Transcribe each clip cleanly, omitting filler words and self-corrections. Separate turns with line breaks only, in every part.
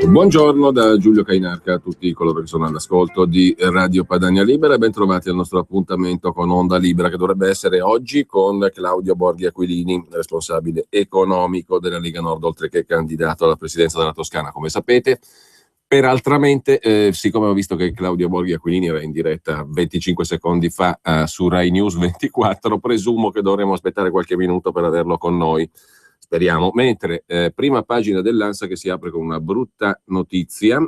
Buongiorno da Giulio Cainarca a tutti coloro che sono all'ascolto di Radio Padania Libera e ben trovati al nostro appuntamento con Onda Libera, che dovrebbe essere oggi con Claudio Borghi Aquilini, responsabile economico della Lega Nord, oltre che candidato alla presidenza della Toscana, come sapete. Peraltramente, siccome ho visto che Claudio Borghi Aquilini era in diretta 25 secondi fa su Rai News 24, presumo che dovremo aspettare qualche minuto per averlo con noi. Speriamo. Mentre prima pagina dell'Ansa che si apre con una brutta notizia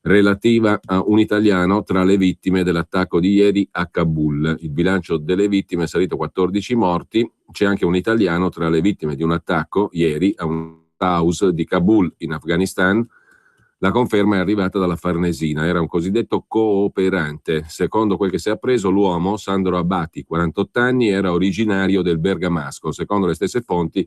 relativa a un italiano tra le vittime dell'attacco di ieri a Kabul. Il bilancio delle vittime è salito a 14 morti, c'è anche un italiano tra le vittime di un attacco ieri a un house di Kabul in Afghanistan. La conferma è arrivata dalla Farnesina, era un cosiddetto cooperante. Secondo quel che si è appreso, l'uomo, Sandro Abati, 48 anni, era originario del Bergamasco. Secondo le stesse fonti,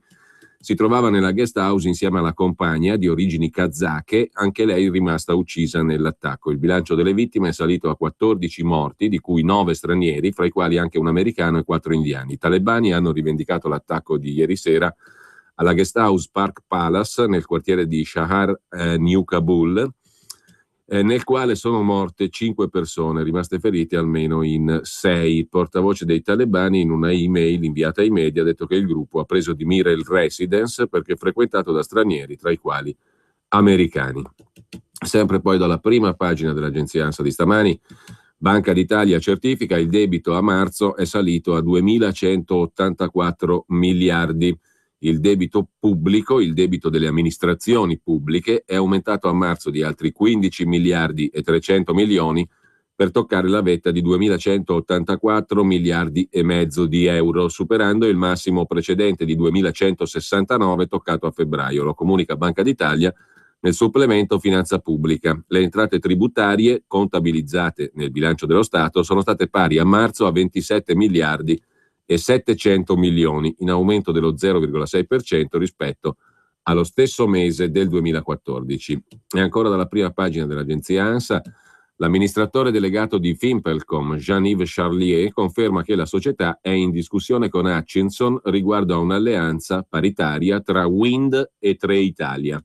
si trovava nella guest house insieme alla compagna di origini kazake, anche lei rimasta uccisa nell'attacco. Il bilancio delle vittime è salito a 14 morti, di cui 9 stranieri, fra i quali anche un americano e 4 indiani. I talebani hanno rivendicato l'attacco di ieri sera alla guest house Park Palace nel quartiere di Shahar New Kabul, nel quale sono morte 5 persone, rimaste ferite almeno in 6. Il portavoce dei talebani in una email inviata ai media ha detto che il gruppo ha preso di mira il residence perché è frequentato da stranieri, tra i quali americani. Sempre poi dalla prima pagina dell'agenzia ANSA di stamani, Banca d'Italia certifica il debito a marzo è salito a 2.184 miliardi. Il debito pubblico, il debito delle amministrazioni pubbliche, è aumentato a marzo di altri 15 miliardi e 300 milioni per toccare la vetta di 2.184 miliardi e mezzo di euro, superando il massimo precedente di 2.169 toccato a febbraio. Lo comunica Banca d'Italia nel supplemento Finanza Pubblica. Le entrate tributarie contabilizzate nel bilancio dello Stato sono state pari a marzo a 27 miliardi e 700 milioni, in aumento dello 0,6% rispetto allo stesso mese del 2014. E ancora dalla prima pagina dell'agenzia ANSA, l'amministratore delegato di Fimpelcom, Jean-Yves Charlier, conferma che la società è in discussione con Hutchinson riguardo a un'alleanza paritaria tra Wind e Treitalia.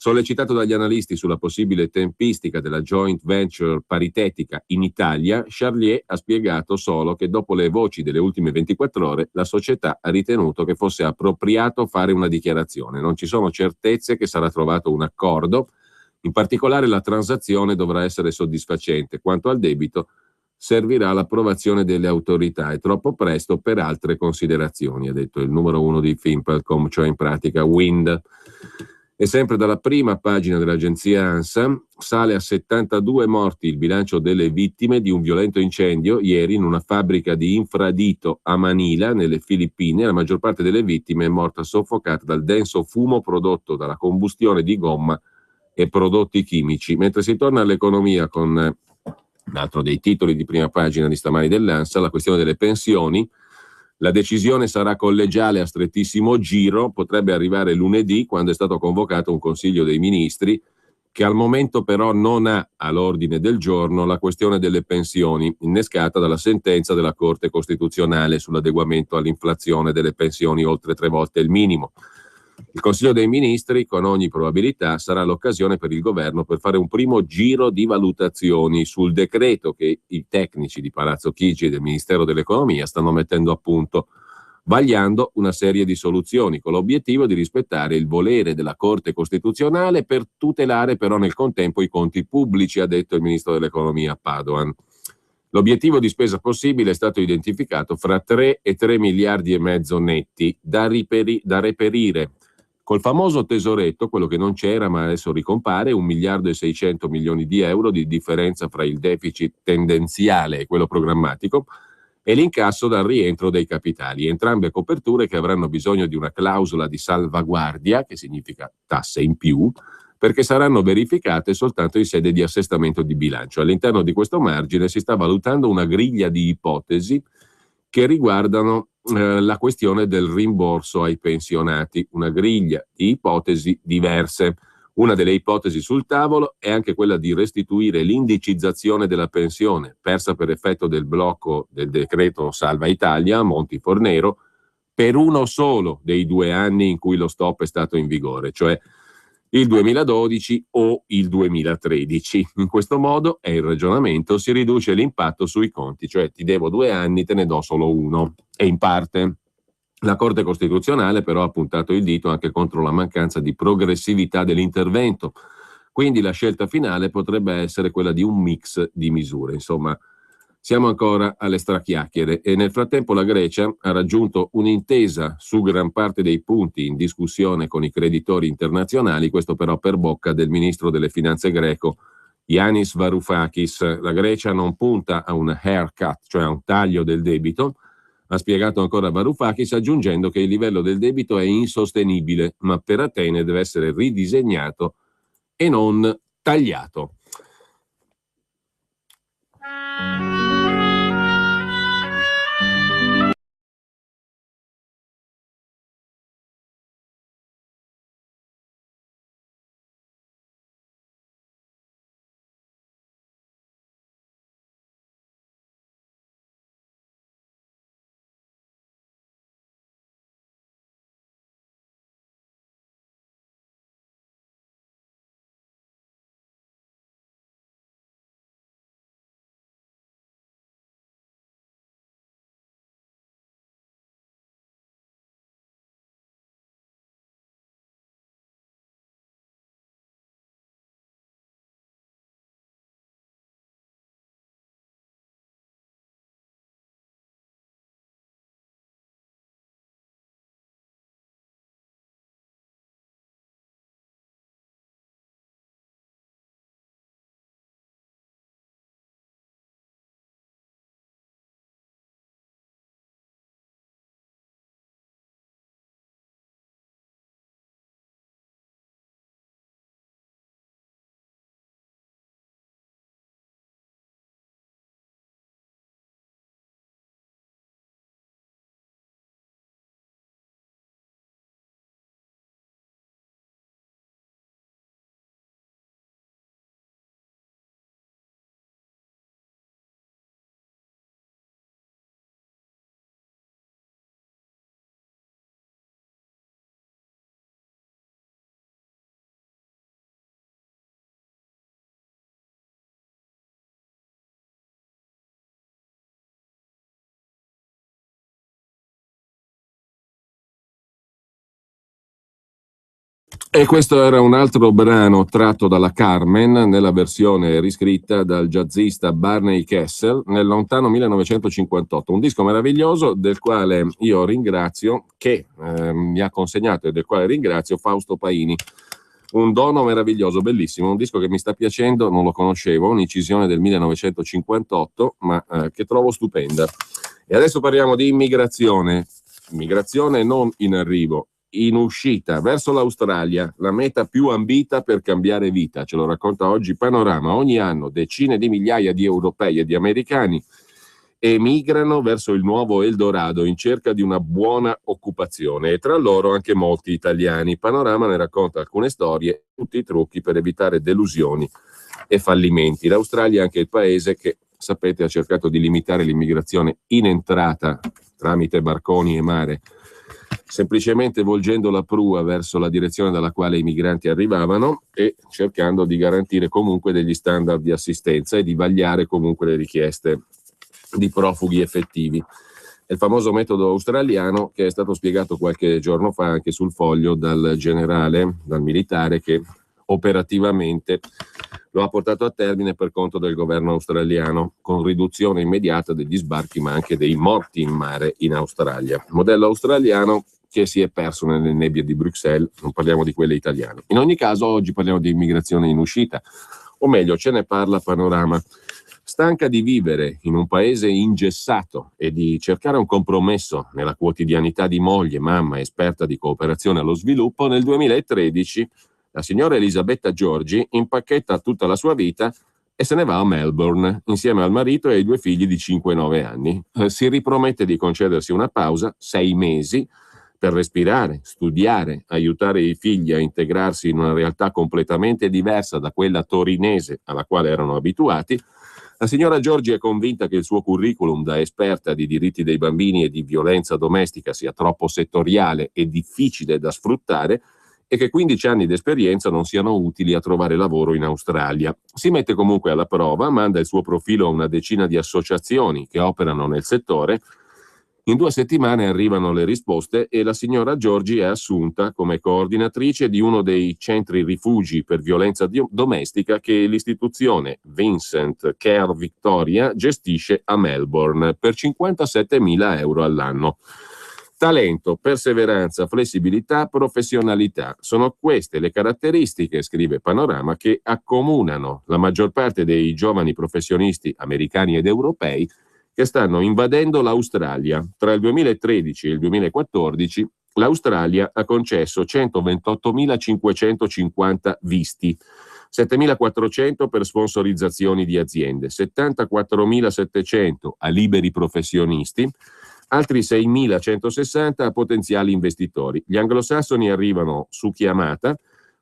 Sollecitato dagli analisti sulla possibile tempistica della joint venture paritetica in Italia, Charlier ha spiegato solo che dopo le voci delle ultime 24 ore la società ha ritenuto che fosse appropriato fare una dichiarazione. Non ci sono certezze che sarà trovato un accordo, in particolare la transazione dovrà essere soddisfacente. Quanto al debito, servirà l'approvazione delle autorità, è troppo presto per altre considerazioni, ha detto il numero 1 di Fimpelcom, cioè in pratica Wind. E sempre dalla prima pagina dell'agenzia ANSA, sale a 72 morti il bilancio delle vittime di un violento incendio ieri in una fabbrica di infradito a Manila, nelle Filippine. La maggior parte delle vittime è morta soffocata dal denso fumo prodotto dalla combustione di gomma e prodotti chimici. Mentre si torna all'economia con un altro dei titoli di prima pagina di stamani dell'ANSA, la questione delle pensioni. La decisione sarà collegiale a strettissimo giro, potrebbe arrivare lunedì quando è stato convocato un Consiglio dei Ministri che al momento però non ha all'ordine del giorno la questione delle pensioni, innescata dalla sentenza della Corte Costituzionale sull'adeguamento all'inflazione delle pensioni oltre 3 volte il minimo. Il Consiglio dei Ministri, con ogni probabilità, sarà l'occasione per il governo per fare un primo giro di valutazioni sul decreto che i tecnici di Palazzo Chigi e del Ministero dell'Economia stanno mettendo a punto, vagliando una serie di soluzioni con l'obiettivo di rispettare il volere della Corte Costituzionale per tutelare però nel contempo i conti pubblici, ha detto il Ministro dell'Economia Padoan. L'obiettivo di spesa possibile è stato identificato fra 3 e 3 miliardi e mezzo netti da reperire. Col famoso tesoretto, quello che non c'era ma adesso ricompare, 1 miliardo e 600 milioni di euro di differenza fra il deficit tendenziale e quello programmatico e l'incasso dal rientro dei capitali. Entrambe coperture che avranno bisogno di una clausola di salvaguardia, che significa tasse in più, perché saranno verificate soltanto in sede di assestamento di bilancio. All'interno di questo margine si sta valutando una griglia di ipotesi che riguardano la questione del rimborso ai pensionati, una griglia di ipotesi diverse. Una delle ipotesi sul tavolo è anche quella di restituire l'indicizzazione della pensione, persa per effetto del blocco del decreto Salva Italia a Monti Fornero, per uno solo dei 2 anni in cui lo stop è stato in vigore, cioè il 2012 o il 2013. In questo modo, è il ragionamento, si riduce l'impatto sui conti, cioè ti devo 2 anni, te ne do solo uno, e in parte. La Corte Costituzionale però ha puntato il dito anche contro la mancanza di progressività dell'intervento, quindi la scelta finale potrebbe essere quella di un mix di misure. Insomma, siamo ancora alle strachiacchiere e nel frattempo la Grecia ha raggiunto un'intesa su gran parte dei punti in discussione con i creditori internazionali, questo però per bocca del ministro delle finanze greco Yanis Varoufakis. La Grecia non punta a un haircut, cioè a un taglio del debito, ha spiegato ancora Varoufakis, aggiungendo che il livello del debito è insostenibile, ma per Atene deve essere ridisegnato e non tagliato. E questo era un altro brano tratto dalla Carmen nella versione riscritta dal jazzista Barney Kessel nel lontano 1958, un disco meraviglioso del quale io ringrazio, che mi ha consegnato e del quale ringrazio Fausto Paini. Un dono meraviglioso, bellissimo, un disco che mi sta piacendo, non lo conoscevo, un'incisione del 1958, ma che trovo stupenda. E adesso parliamo di immigrazione non in arrivo, in uscita verso l'Australia, la meta più ambita per cambiare vita. Ce lo racconta oggi Panorama. Ogni anno decine di migliaia di europei e di americani emigrano verso il nuovo Eldorado in cerca di una buona occupazione e tra loro anche molti italiani. Panorama ne racconta alcune storie, tutti i trucchi per evitare delusioni e fallimenti. L'Australia è anche il paese che, sapete, ha cercato di limitare l'immigrazione in entrata tramite barconi e mare, semplicemente volgendo la prua verso la direzione dalla quale i migranti arrivavano e cercando di garantire comunque degli standard di assistenza e di vagliare comunque le richieste di profughi effettivi. È il famoso metodo australiano che è stato spiegato qualche giorno fa anche sul Foglio dal generale, dal militare che operativamente lo ha portato a termine per conto del governo australiano, con riduzione immediata degli sbarchi ma anche dei morti in mare in Australia. Modello australiano che si è perso nelle nebbie di Bruxelles, non parliamo di quelle italiane. In ogni caso oggi parliamo di immigrazione in uscita, o meglio ce ne parla Panorama. Stanca di vivere in un paese ingessato e di cercare un compromesso nella quotidianità di moglie, mamma, esperta di cooperazione allo sviluppo, nel 2013 la signora Elisabetta Giorgi impacchetta tutta la sua vita e se ne va a Melbourne insieme al marito e ai 2 figli di 5 e 9 anni. Si ripromette di concedersi una pausa, 6 mesi, per respirare, studiare, aiutare i figli a integrarsi in una realtà completamente diversa da quella torinese alla quale erano abituati, la signora Giorgi è convinta che il suo curriculum da esperta di diritti dei bambini e di violenza domestica sia troppo settoriale e difficile da sfruttare e che 15 anni di esperienza non siano utili a trovare lavoro in Australia. Si mette comunque alla prova, manda il suo profilo a una decina di associazioni che operano nel settore. In 2 settimane arrivano le risposte e la signora Giorgi è assunta come coordinatrice di uno dei centri rifugi per violenza domestica che l'istituzione Vincent Care Victoria gestisce a Melbourne per 57.000 euro all'anno. Talento, perseveranza, flessibilità, professionalità. Sono queste le caratteristiche, scrive Panorama, che accomunano la maggior parte dei giovani professionisti americani ed europei che stanno invadendo l'Australia. Tra il 2013 e il 2014 l'Australia ha concesso 128.550 visti, 7.400 per sponsorizzazioni di aziende, 74.700 a liberi professionisti, altri 6.160 a potenziali investitori. Gli anglosassoni arrivano su chiamata,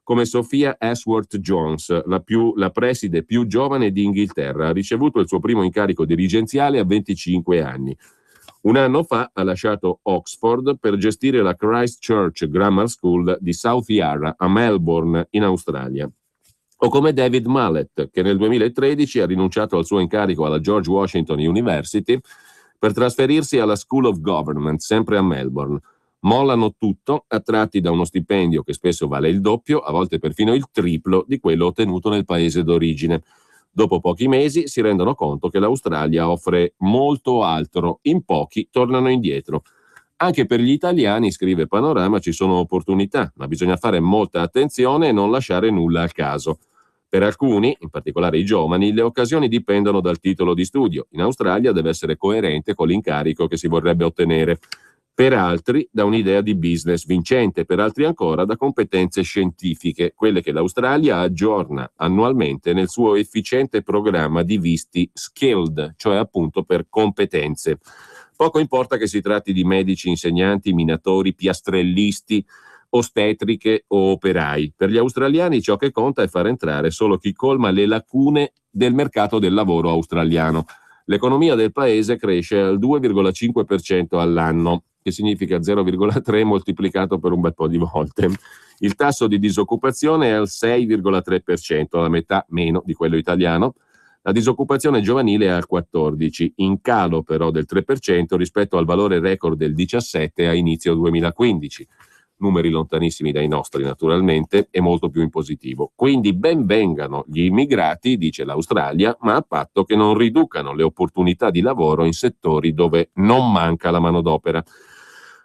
come Sophia Ashworth-Jones, la preside più giovane di Inghilterra. Ha ricevuto il suo primo incarico dirigenziale a 25 anni. Un anno fa ha lasciato Oxford per gestire la Christ Church Grammar School di South Yarra a Melbourne, in Australia. O come David Mallet, che nel 2013 ha rinunciato al suo incarico alla George Washington University per trasferirsi alla School of Government, sempre a Melbourne. Mollano tutto, attratti da uno stipendio che spesso vale il doppio, a volte perfino il triplo di quello ottenuto nel paese d'origine. Dopo pochi mesi si rendono conto che l'Australia offre molto altro, in pochi tornano indietro. Anche per gli italiani, scrive Panorama, ci sono opportunità, ma bisogna fare molta attenzione e non lasciare nulla al caso. Per alcuni, in particolare i giovani, le occasioni dipendono dal titolo di studio. In Australia deve essere coerente con l'incarico che si vorrebbe ottenere. Per altri da un'idea di business vincente, per altri ancora da competenze scientifiche, quelle che l'Australia aggiorna annualmente nel suo efficiente programma di visti skilled, cioè appunto per competenze. Poco importa che si tratti di medici, insegnanti, minatori, piastrellisti, ostetriche o operai. Per gli australiani ciò che conta è far entrare solo chi colma le lacune del mercato del lavoro australiano. L'economia del paese cresce al 2,5% all'anno, che significa 0,3 moltiplicato per un bel po' di volte. Il tasso di disoccupazione è al 6,3%, la metà meno di quello italiano. La disoccupazione giovanile è al 14%, in calo però del 3% rispetto al valore record del 17% a inizio 2015. Numeri lontanissimi dai nostri naturalmente e molto più in positivo. Quindi ben vengano gli immigrati, dice l'Australia, ma a patto che non riducano le opportunità di lavoro in settori dove non manca la manodopera.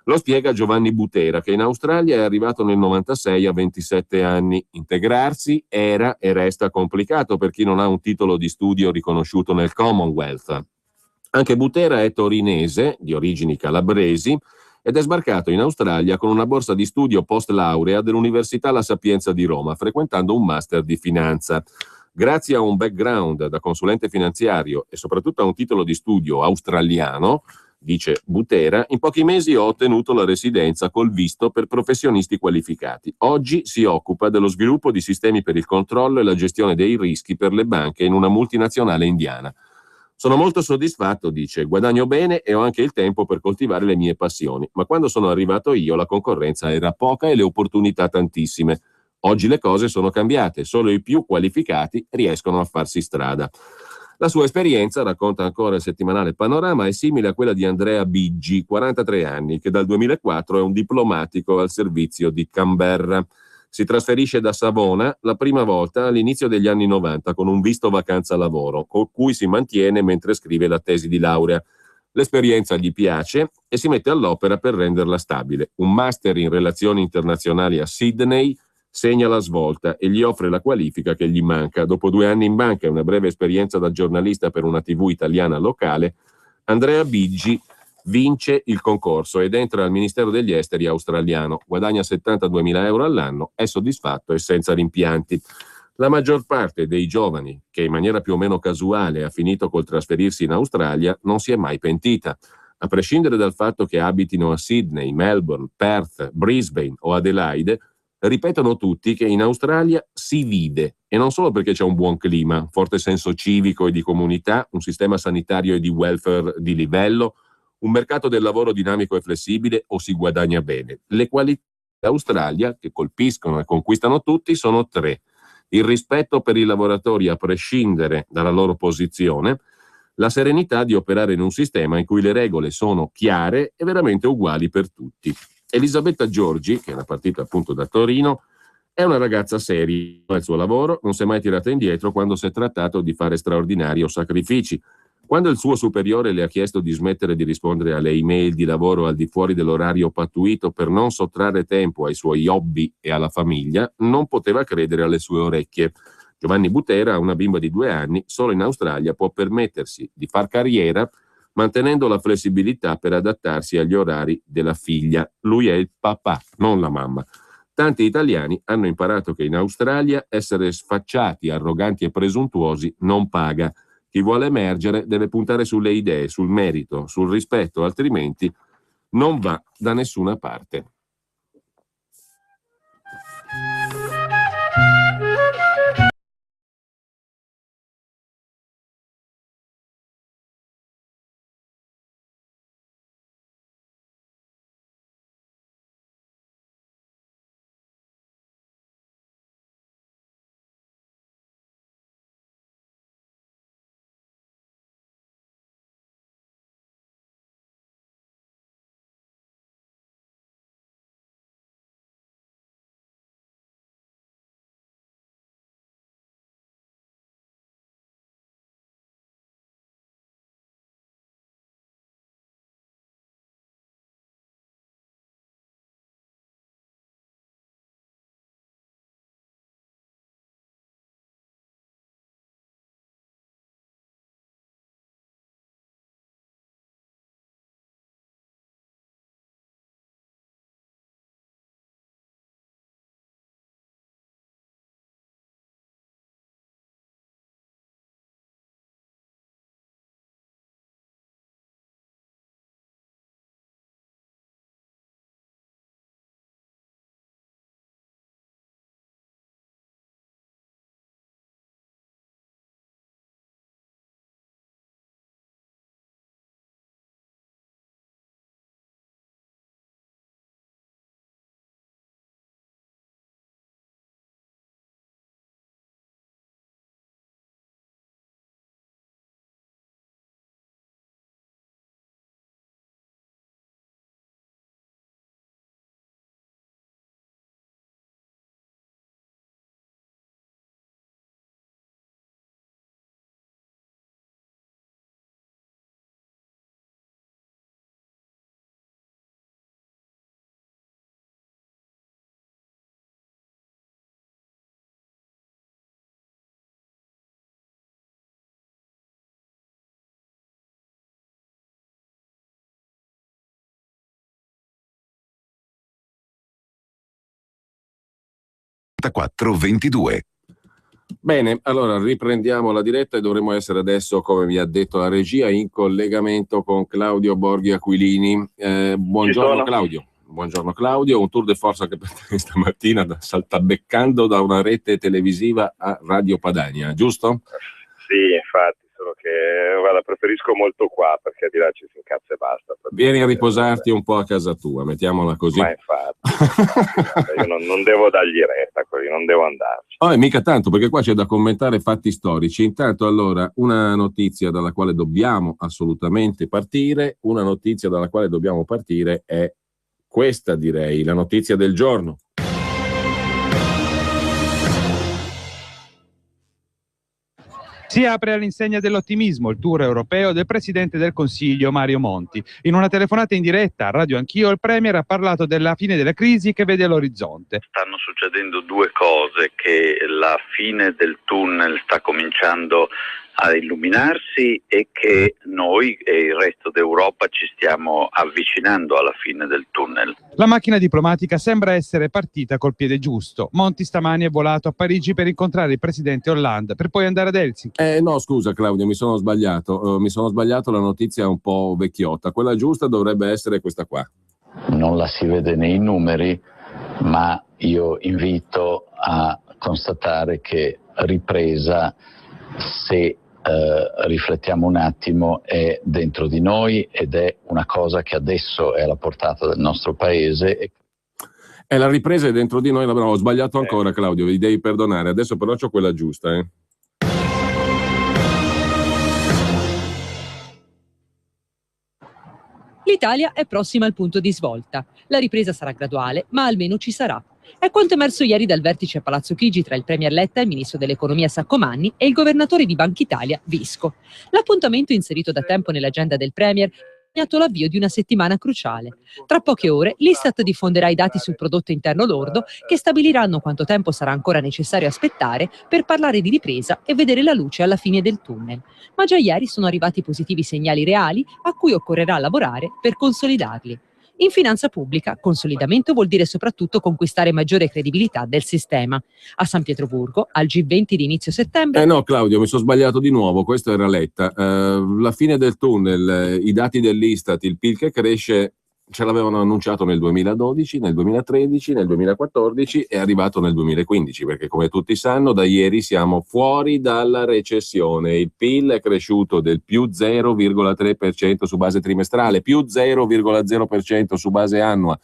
Lo spiega Giovanni Butera, che in Australia è arrivato nel 96 a 27 anni. Integrarsi era e resta complicato per chi non ha un titolo di studio riconosciuto nel Commonwealth. Anche Butera è torinese, di origini calabresi, ed è sbarcato in Australia con una borsa di studio post laurea dell'Università La Sapienza di Roma, frequentando un master di finanza. Grazie a un background da consulente finanziario e soprattutto a un titolo di studio australiano, dice Butera, in pochi mesi ho ottenuto la residenza col visto per professionisti qualificati. Oggi si occupa dello sviluppo di sistemi per il controllo e la gestione dei rischi per le banche in una multinazionale indiana. Sono molto soddisfatto, dice, guadagno bene e ho anche il tempo per coltivare le mie passioni, ma quando sono arrivato io la concorrenza era poca e le opportunità tantissime. Oggi le cose sono cambiate, solo i più qualificati riescono a farsi strada. La sua esperienza, racconta ancora il settimanale Panorama, è simile a quella di Andrea Biggi, 43 anni, che dal 2004 è un diplomatico al servizio di Canberra. Si trasferisce da Savona la prima volta all'inizio degli anni 90 con un visto vacanza lavoro, con cui si mantiene mentre scrive la tesi di laurea. L'esperienza gli piace e si mette all'opera per renderla stabile. Un master in relazioni internazionali a Sydney segna la svolta e gli offre la qualifica che gli manca. Dopo 2 anni in banca e una breve esperienza da giornalista per una TV italiana locale, Andrea Biggi vince il concorso ed entra al Ministero degli Esteri australiano. Guadagna 72.000 euro all'anno, è soddisfatto e senza rimpianti. La maggior parte dei giovani, che in maniera più o meno casuale ha finito col trasferirsi in Australia, non si è mai pentita. A prescindere dal fatto che abitino a Sydney, Melbourne, Perth, Brisbane o Adelaide, ripetono tutti che in Australia si vive, e non solo perché c'è un buon clima, un forte senso civico e di comunità, un sistema sanitario e di welfare di livello, un mercato del lavoro dinamico e flessibile, o si guadagna bene. Le qualità dell'Australia, che colpiscono e conquistano tutti, sono tre: il rispetto per i lavoratori a prescindere dalla loro posizione, la serenità di operare in un sistema in cui le regole sono chiare e veramente uguali per tutti. Elisabetta Giorgi, che era partita appunto da Torino, è una ragazza seria al suo lavoro, non si è mai tirata indietro quando si è trattato di fare straordinari o sacrifici. Quando il suo superiore le ha chiesto di smettere di rispondere alle email di lavoro al di fuori dell'orario pattuito per non sottrarre tempo ai suoi hobby e alla famiglia, non poteva credere alle sue orecchie. Giovanni Butera ha una bimba di 2 anni, solo in Australia può permettersi di far carriera mantenendo la flessibilità per adattarsi agli orari della figlia. Lui è il papà, non la mamma. Tanti italiani hanno imparato che in Australia essere sfacciati, arroganti e presuntuosi non paga. Chi vuole emergere deve puntare sulle idee, sul merito, sul rispetto, altrimenti non va da nessuna parte. Bene, allora riprendiamo la diretta e dovremo essere adesso, come mi ha detto la regia, in collegamento con Claudio Borghi Aquilini. Buongiorno Claudio. Buongiorno Claudio, un tour de force anche per te stamattina, saltabeccando da una rete televisiva a Radio Padania, giusto?
Sì, infatti, solo che guarda, preferisco molto qua perché di là ci si incazza e basta.
Vieni a riposarti un po' a casa tua, mettiamola così.
Ma infatti, io non devo dargli retta, non devo andarci.
Oh, mica tanto, perché qua c'è da commentare fatti storici. Intanto, allora, una notizia dalla quale dobbiamo assolutamente partire, è questa, direi, la notizia del giorno.
Si apre all'insegna dell'ottimismo il tour europeo del Presidente del Consiglio Mario Monti. In una telefonata in diretta a Radio Anch'io, il Premier ha parlato della fine della crisi che vede all'orizzonte.
Stanno succedendo due cose, che la fine del tunnel sta cominciando a illuminarsi e che noi e il resto d'Europa ci stiamo avvicinando alla fine del tunnel.
La macchina diplomatica sembra essere partita col piede giusto. Monti stamani è volato a Parigi per incontrare il presidente Hollande, per poi andare ad Helsinki.
No, scusa Claudio, mi sono sbagliato. La notizia è un po' vecchiotta. Quella giusta dovrebbe essere questa qua.
Non la si vede nei numeri, ma io invito a constatare che ripresa, se riflettiamo un attimo, è dentro di noi ed è una cosa che adesso è alla portata del nostro paese.
La ripresa è dentro di noi, ho sbagliato ancora Claudio, vi devi perdonare, adesso però c'ho quella giusta.
L'Italia è prossima al punto di svolta. La ripresa sarà graduale, ma almeno ci sarà. È quanto emerso ieri dal vertice a Palazzo Chigi tra il premier Letta, il ministro dell'economia Saccomanni e il governatore di Banca Italia Visco. L'appuntamento, inserito da tempo nell'agenda del premier, ha segnato l'avvio di una settimana cruciale. Tra poche ore l'Istat diffonderà i dati sul prodotto interno lordo che stabiliranno quanto tempo sarà ancora necessario aspettare per parlare di ripresa e vedere la luce alla fine del tunnel. Ma già ieri sono arrivati positivi segnali reali a cui occorrerà lavorare per consolidarli. In finanza pubblica, consolidamento vuol dire soprattutto conquistare maggiore credibilità del sistema. A San Pietroburgo, al G20 di inizio settembre...
No, Claudio, mi sono sbagliato di nuovo, questo era Letta. La fine del tunnel, i dati dell'Istat, il PIL che cresce, ce l'avevano annunciato nel 2012, nel 2013, nel 2014 e è arrivato nel 2015, perché come tutti sanno da ieri siamo fuori dalla recessione. Il PIL è cresciuto del più 0,3% su base trimestrale, più 0,0% su base annua,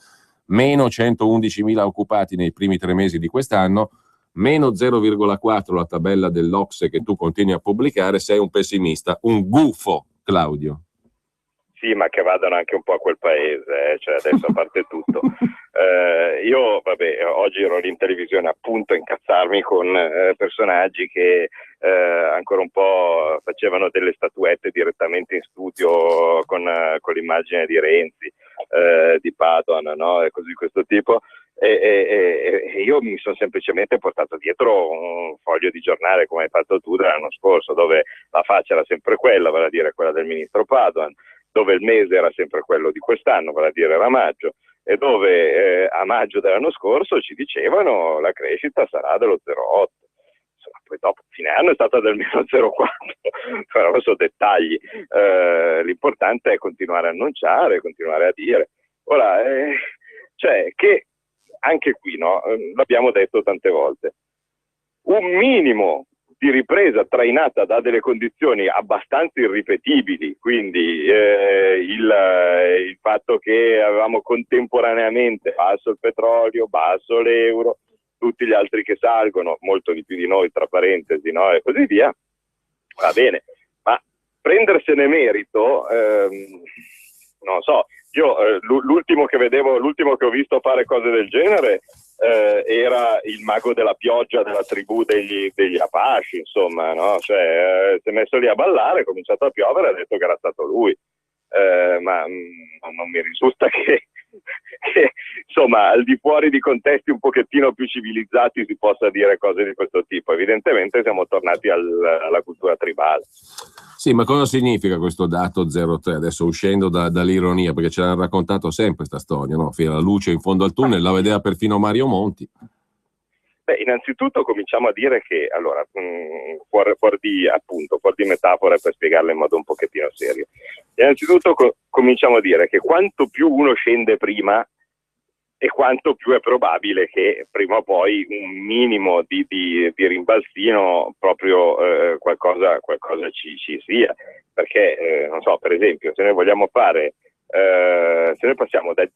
meno 111.000 occupati nei primi 3 mesi di quest'anno, meno 0,4 la tabella dell'Ocse che tu continui a pubblicare. Sei un pessimista, un gufo, Claudio.
Sì, ma che vadano anche un po' a quel paese, cioè adesso a parte tutto. Io, oggi ero lì in televisione appunto a incazzarmi con personaggi che ancora un po' facevano delle statuette direttamente in studio con l'immagine di Renzi, di Padoan, no? E così di questo tipo. E io mi sono semplicemente portato dietro un foglio di giornale, come hai fatto tu dell'anno scorso, dove la faccia era sempre quella, vale a dire quella del ministro Padoan, dove il mese era sempre quello di quest'anno, vale a dire era maggio, e dove a maggio dell'anno scorso ci dicevano la crescita sarà dello 0,8. Insomma, poi dopo fine anno è stata del meno 0,4, però sono dettagli. L'importante è continuare a annunciare, continuare a dire. Ora, cioè che anche qui, no, l'abbiamo detto tante volte, un minimo di ripresa trainata da delle condizioni abbastanza irripetibili, quindi il fatto che avevamo contemporaneamente basso il petrolio, basso l'euro, tutti gli altri che salgono, molto di più di noi tra parentesi, no, e così via, va bene, ma prendersene merito, non so, io l'ultimo che ho visto fare cose del genere era il mago della pioggia della tribù degli Apache, insomma, no? Cioè, si è messo lì a ballare, è cominciato a piovere e ha detto che era stato lui, ma non mi risulta che insomma al di fuori di contesti un pochettino più civilizzati si possa dire cose di questo tipo. Evidentemente siamo tornati alla cultura tribale.
Sì, ma cosa significa questo dato 0,3? Adesso uscendo dall'ironia, perché ce l'hanno raccontato sempre questa storia, no? La luce in fondo al tunnel la vedeva perfino Mario Monti.
Beh, innanzitutto cominciamo a dire che, allora, fuori di metafora per spiegarla in modo un pochettino serio. Innanzitutto cominciamo a dire che quanto più uno scende prima e quanto più è probabile che prima o poi un minimo di rimbalzino proprio qualcosa ci sia, perché non so, per esempio, se noi vogliamo fare se noi passiamo da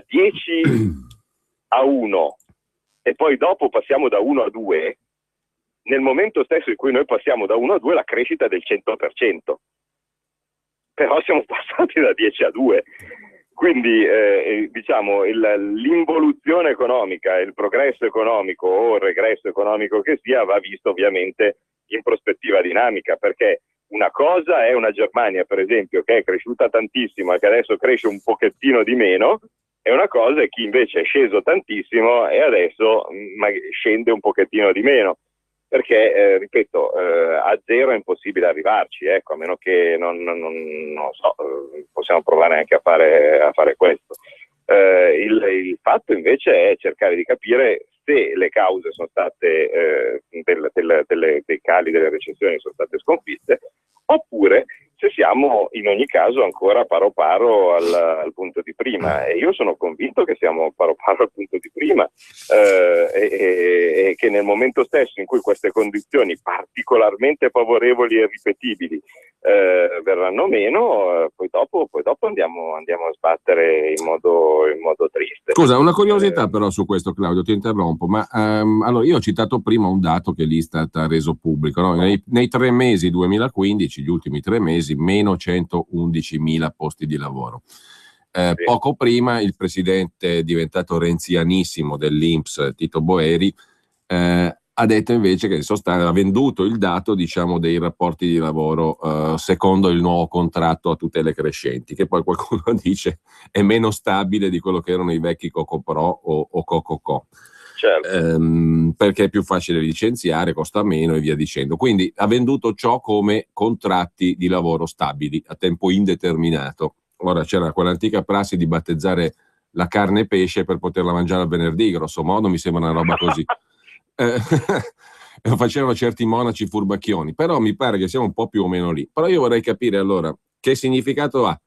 10 a 1 e poi dopo passiamo da 1 a 2, nel momento stesso in cui noi passiamo da 1 a 2 la crescita è del 100%, però siamo passati da 10 a 2. Quindi diciamo l'involuzione economica, il progresso economico o il regresso economico che sia va visto ovviamente in prospettiva dinamica, perché una cosa è una Germania per esempio che è cresciuta tantissimo e che adesso cresce un pochettino di meno, e una cosa è chi invece è sceso tantissimo e adesso scende un pochettino di meno. perché, ripeto, a zero è impossibile arrivarci, ecco, a meno che non so, possiamo provare anche a fare questo. Il fatto invece è cercare di capire se le cause sono state dei cali delle recessioni sono state sconfitte, oppure se siamo in ogni caso ancora paro paro al punto di prima, e io sono convinto che siamo paro paro al punto di prima, e che nel momento stesso in cui queste condizioni particolarmente favorevoli e ripetibili verranno meno, poi dopo andiamo a sbattere in modo triste.
Scusa, una curiosità però su questo, Claudio, ti interrompo, ma allora io ho citato prima un dato che l'Istat ha reso pubblico, no? Nei 3 mesi 2015, gli ultimi 3 mesi, meno 111.000 posti di lavoro. Sì. Poco prima il presidente diventato renzianissimo dell'INPS, Tito Boeri, ha detto invece che ha venduto il dato, diciamo, dei rapporti di lavoro secondo il nuovo contratto a tutele crescenti, che poi qualcuno dice è meno stabile di quello che erano i vecchi Coco Pro o Coco Co.
Certo.
Perché è più facile licenziare, costa meno e via dicendo. Quindi ha venduto ciò come contratti di lavoro stabili a tempo indeterminato. Ora c'era quell'antica prassi di battezzare la carne pesce per poterla mangiare al venerdì, grosso modo mi sembra una roba così. Lo facevano certi monaci furbacchioni, però mi pare che siamo un po' più o meno lì. Però io vorrei capire allora che significato ha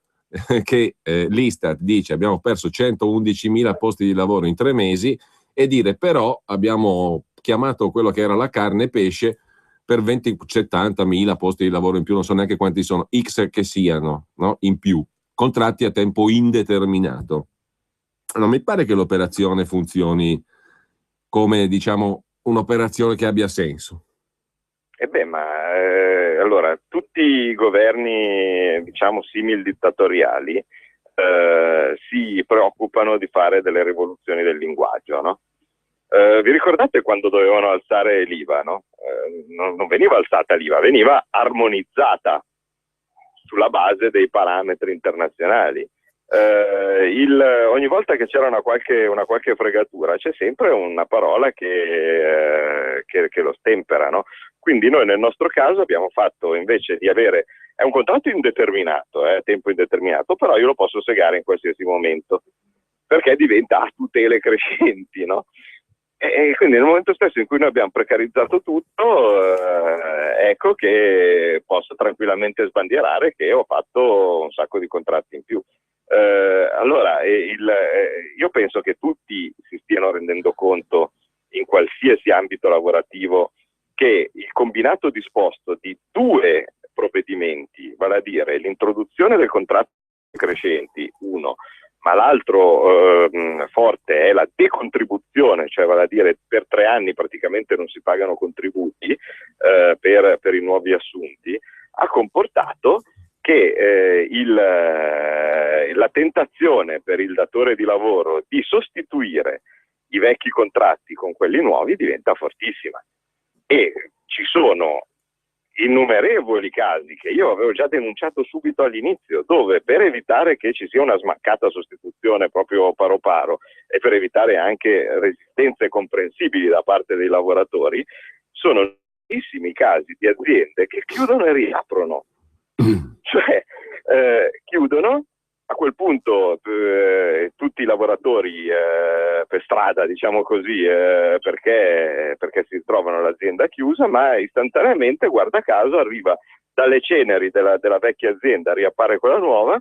che l'Istat dice abbiamo perso 111.000 posti di lavoro in 3 mesi e dire però abbiamo chiamato quello che era la carne pesce per 70.000 posti di lavoro in più, non so neanche quanti sono, X che siano, no? In più, contratti a tempo indeterminato. Non mi pare che l'operazione funzioni come, diciamo, un'operazione che abbia senso.
Allora, tutti i governi, diciamo, simil dittatoriali si preoccupano di fare delle rivoluzioni del linguaggio, no? Vi ricordate quando dovevano alzare l'IVA, no? Non veniva alzata l'IVA, veniva armonizzata sulla base dei parametri internazionali. Ogni volta che c'era una qualche fregatura c'è sempre una parola che lo stempera, no? Quindi noi nel nostro caso abbiamo fatto, invece di avere, è un contratto indeterminato, a tempo indeterminato, però io lo posso segare in qualsiasi momento, perché diventa a tutele crescenti, no? E quindi nel momento stesso in cui noi abbiamo precarizzato tutto, ecco che posso tranquillamente sbandierare che ho fatto un sacco di contratti in più. Allora, io penso che tutti si stiano rendendo conto, in qualsiasi ambito lavorativo, che il combinato disposto di 2 provvedimenti, vale a dire l'introduzione del contratto crescenti, uno, ma l'altro forte è la decontribuzione, cioè vale a dire per 3 anni praticamente non si pagano contributi per i nuovi assunti, ha comportato che la tentazione per il datore di lavoro di sostituire i vecchi contratti con quelli nuovi diventa fortissima. E ci sono innumerevoli casi che io avevo già denunciato subito all'inizio, dove per evitare che ci sia una smaccata sostituzione proprio paro paro e per evitare anche resistenze comprensibili da parte dei lavoratori, sono tantissimi casi di aziende che chiudono e riaprono. Cioè chiudono, a quel punto tutti i lavoratori per strada, diciamo così, perché si trovano l'azienda chiusa, ma istantaneamente, guarda caso, arriva dalle ceneri della vecchia azienda, riappare quella nuova,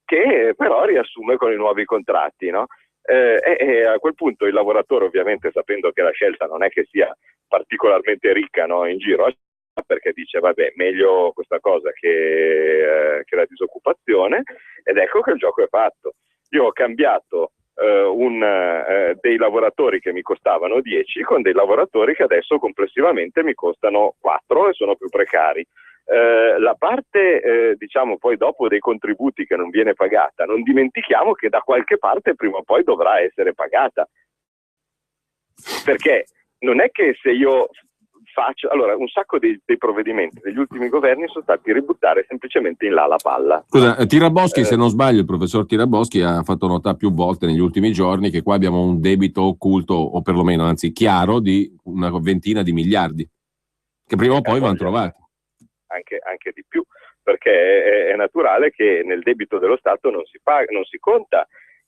che però riassume con i nuovi contratti, no? E a quel punto il lavoratore, ovviamente, sapendo che la scelta non è che sia particolarmente ricca, no, in giro, perché dice vabbè, meglio questa cosa che la disoccupazione, ed ecco che il gioco è fatto. Io ho cambiato dei lavoratori che mi costavano 10 con dei lavoratori che adesso complessivamente mi costano 4 e sono più precari. La parte diciamo poi dopo dei contributi che non viene pagata, non dimentichiamo che da qualche parte prima o poi dovrà essere pagata, perché non è che se io allora, un sacco dei provvedimenti degli ultimi governi sono stati ributtare semplicemente in là la palla.
Scusa, Tiraboschi, se non sbaglio, il professor Tiraboschi ha fatto notare più volte negli ultimi giorni che qua abbiamo un debito occulto, o perlomeno, anzi chiaro, di una ventina di miliardi. che prima o poi vanno trovati.
Anche di più, perché è naturale che nel debito dello Stato non si conta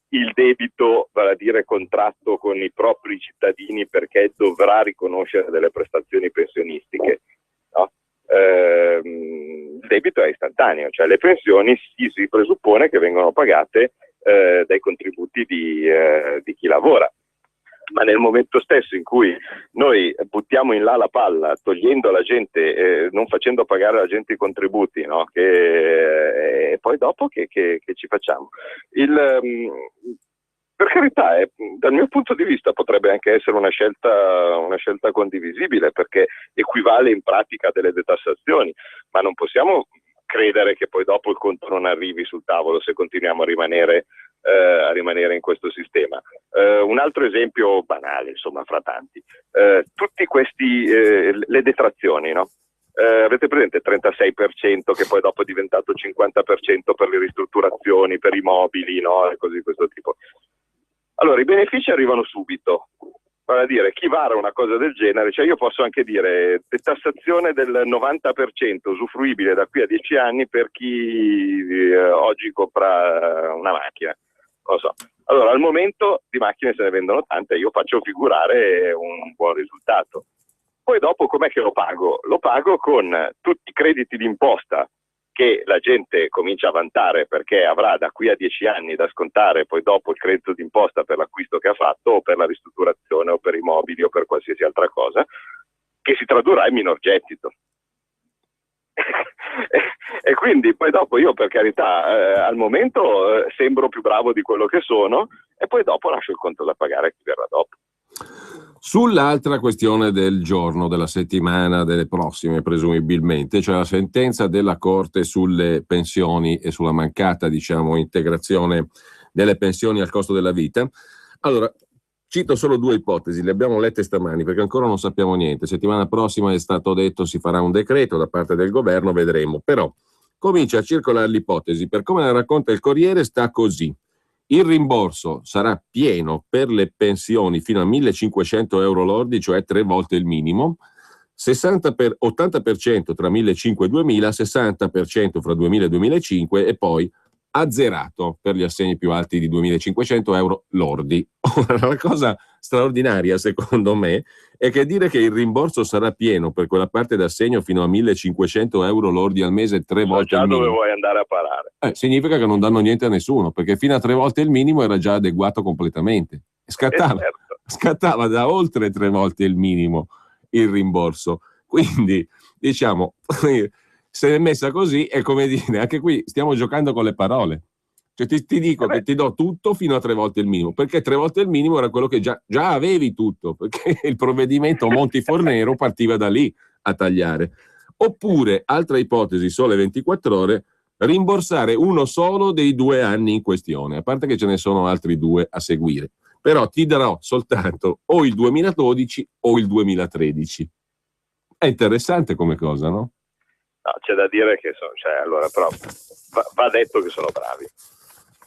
il debito, vale a dire contratto con i propri cittadini perché dovrà riconoscere delle prestazioni pensionistiche, no? Il debito è istantaneo, cioè le pensioni si presuppone che vengono pagate dai contributi di chi lavora. Ma nel momento stesso in cui noi buttiamo in là la palla, togliendo alla gente, non facendo pagare alla gente i contributi, no? E poi dopo che ci facciamo? Per carità, dal mio punto di vista potrebbe anche essere una scelta condivisibile, perché equivale in pratica a delle detassazioni, ma non possiamo credere che poi dopo il conto non arrivi sul tavolo se continuiamo a rimanere in questo sistema. Un altro esempio banale, insomma, fra tanti, tutti questi le detrazioni, no? Avete presente il 36% che poi dopo è diventato 50% per le ristrutturazioni, per i mobili, no? E così di questo tipo. Allora, i benefici arrivano subito. Vale a dire, chi vara una cosa del genere, cioè io posso anche dire detassazione del 90% usufruibile da qui a 10 anni per chi oggi compra una macchina. Non lo so. Allora, al momento di macchine se ne vendono tante, io faccio figurare un buon risultato. Poi dopo com'è che lo pago? Lo pago con tutti i crediti d'imposta che la gente comincia a vantare perché avrà da qui a 10 anni da scontare poi dopo il credito d'imposta per l'acquisto che ha fatto o per la ristrutturazione o per i mobili o per qualsiasi altra cosa, che si tradurrà in minor gettito. E quindi poi dopo io, per carità, al momento sembro più bravo di quello che sono e poi dopo lascio il conto da pagare a chi verrà dopo.
Sull'altra questione del giorno, della settimana, delle prossime presumibilmente, cioè la sentenza della Corte sulle pensioni e sulla mancata, integrazione delle pensioni al costo della vita. Allora, cito solo due ipotesi, le abbiamo lette stamani perché ancora non sappiamo niente. Settimana prossima è stato detto si farà un decreto da parte del governo, vedremo. Però comincia a circolare l'ipotesi, per come la racconta il Corriere sta così. Il rimborso sarà pieno per le pensioni fino a 1.500 euro lordi, cioè 3 volte il minimo, 80% tra 1.500 e 2.000, 60% fra 2.000 e 2.500 e poi azzerato per gli assegni più alti di 2.500 euro lordi. La cosa straordinaria, secondo me, è che dire che il rimborso sarà pieno per quella parte d'assegno fino a 1.500 euro lordi al mese 3 volte il minimo.
Dove vuoi andare a parare?
Significa che non danno niente a nessuno, perché fino a 3 volte il minimo era già adeguato completamente. Scattava da oltre 3 volte il minimo il rimborso. Quindi, se è messa così è come dire, anche qui stiamo giocando con le parole. Cioè ti dico che ti do tutto fino a 3 volte il minimo, perché 3 volte il minimo era quello che già avevi tutto, perché il provvedimento Monti Fornero partiva da lì a tagliare. Oppure, altra ipotesi, Sole 24 Ore, rimborsare uno solo dei 2 anni in questione, a parte che ce ne sono altri 2 a seguire. Però ti darò soltanto o il 2012 o il 2013. È interessante come cosa, no?
No, c'è da dire che però va detto che sono bravi.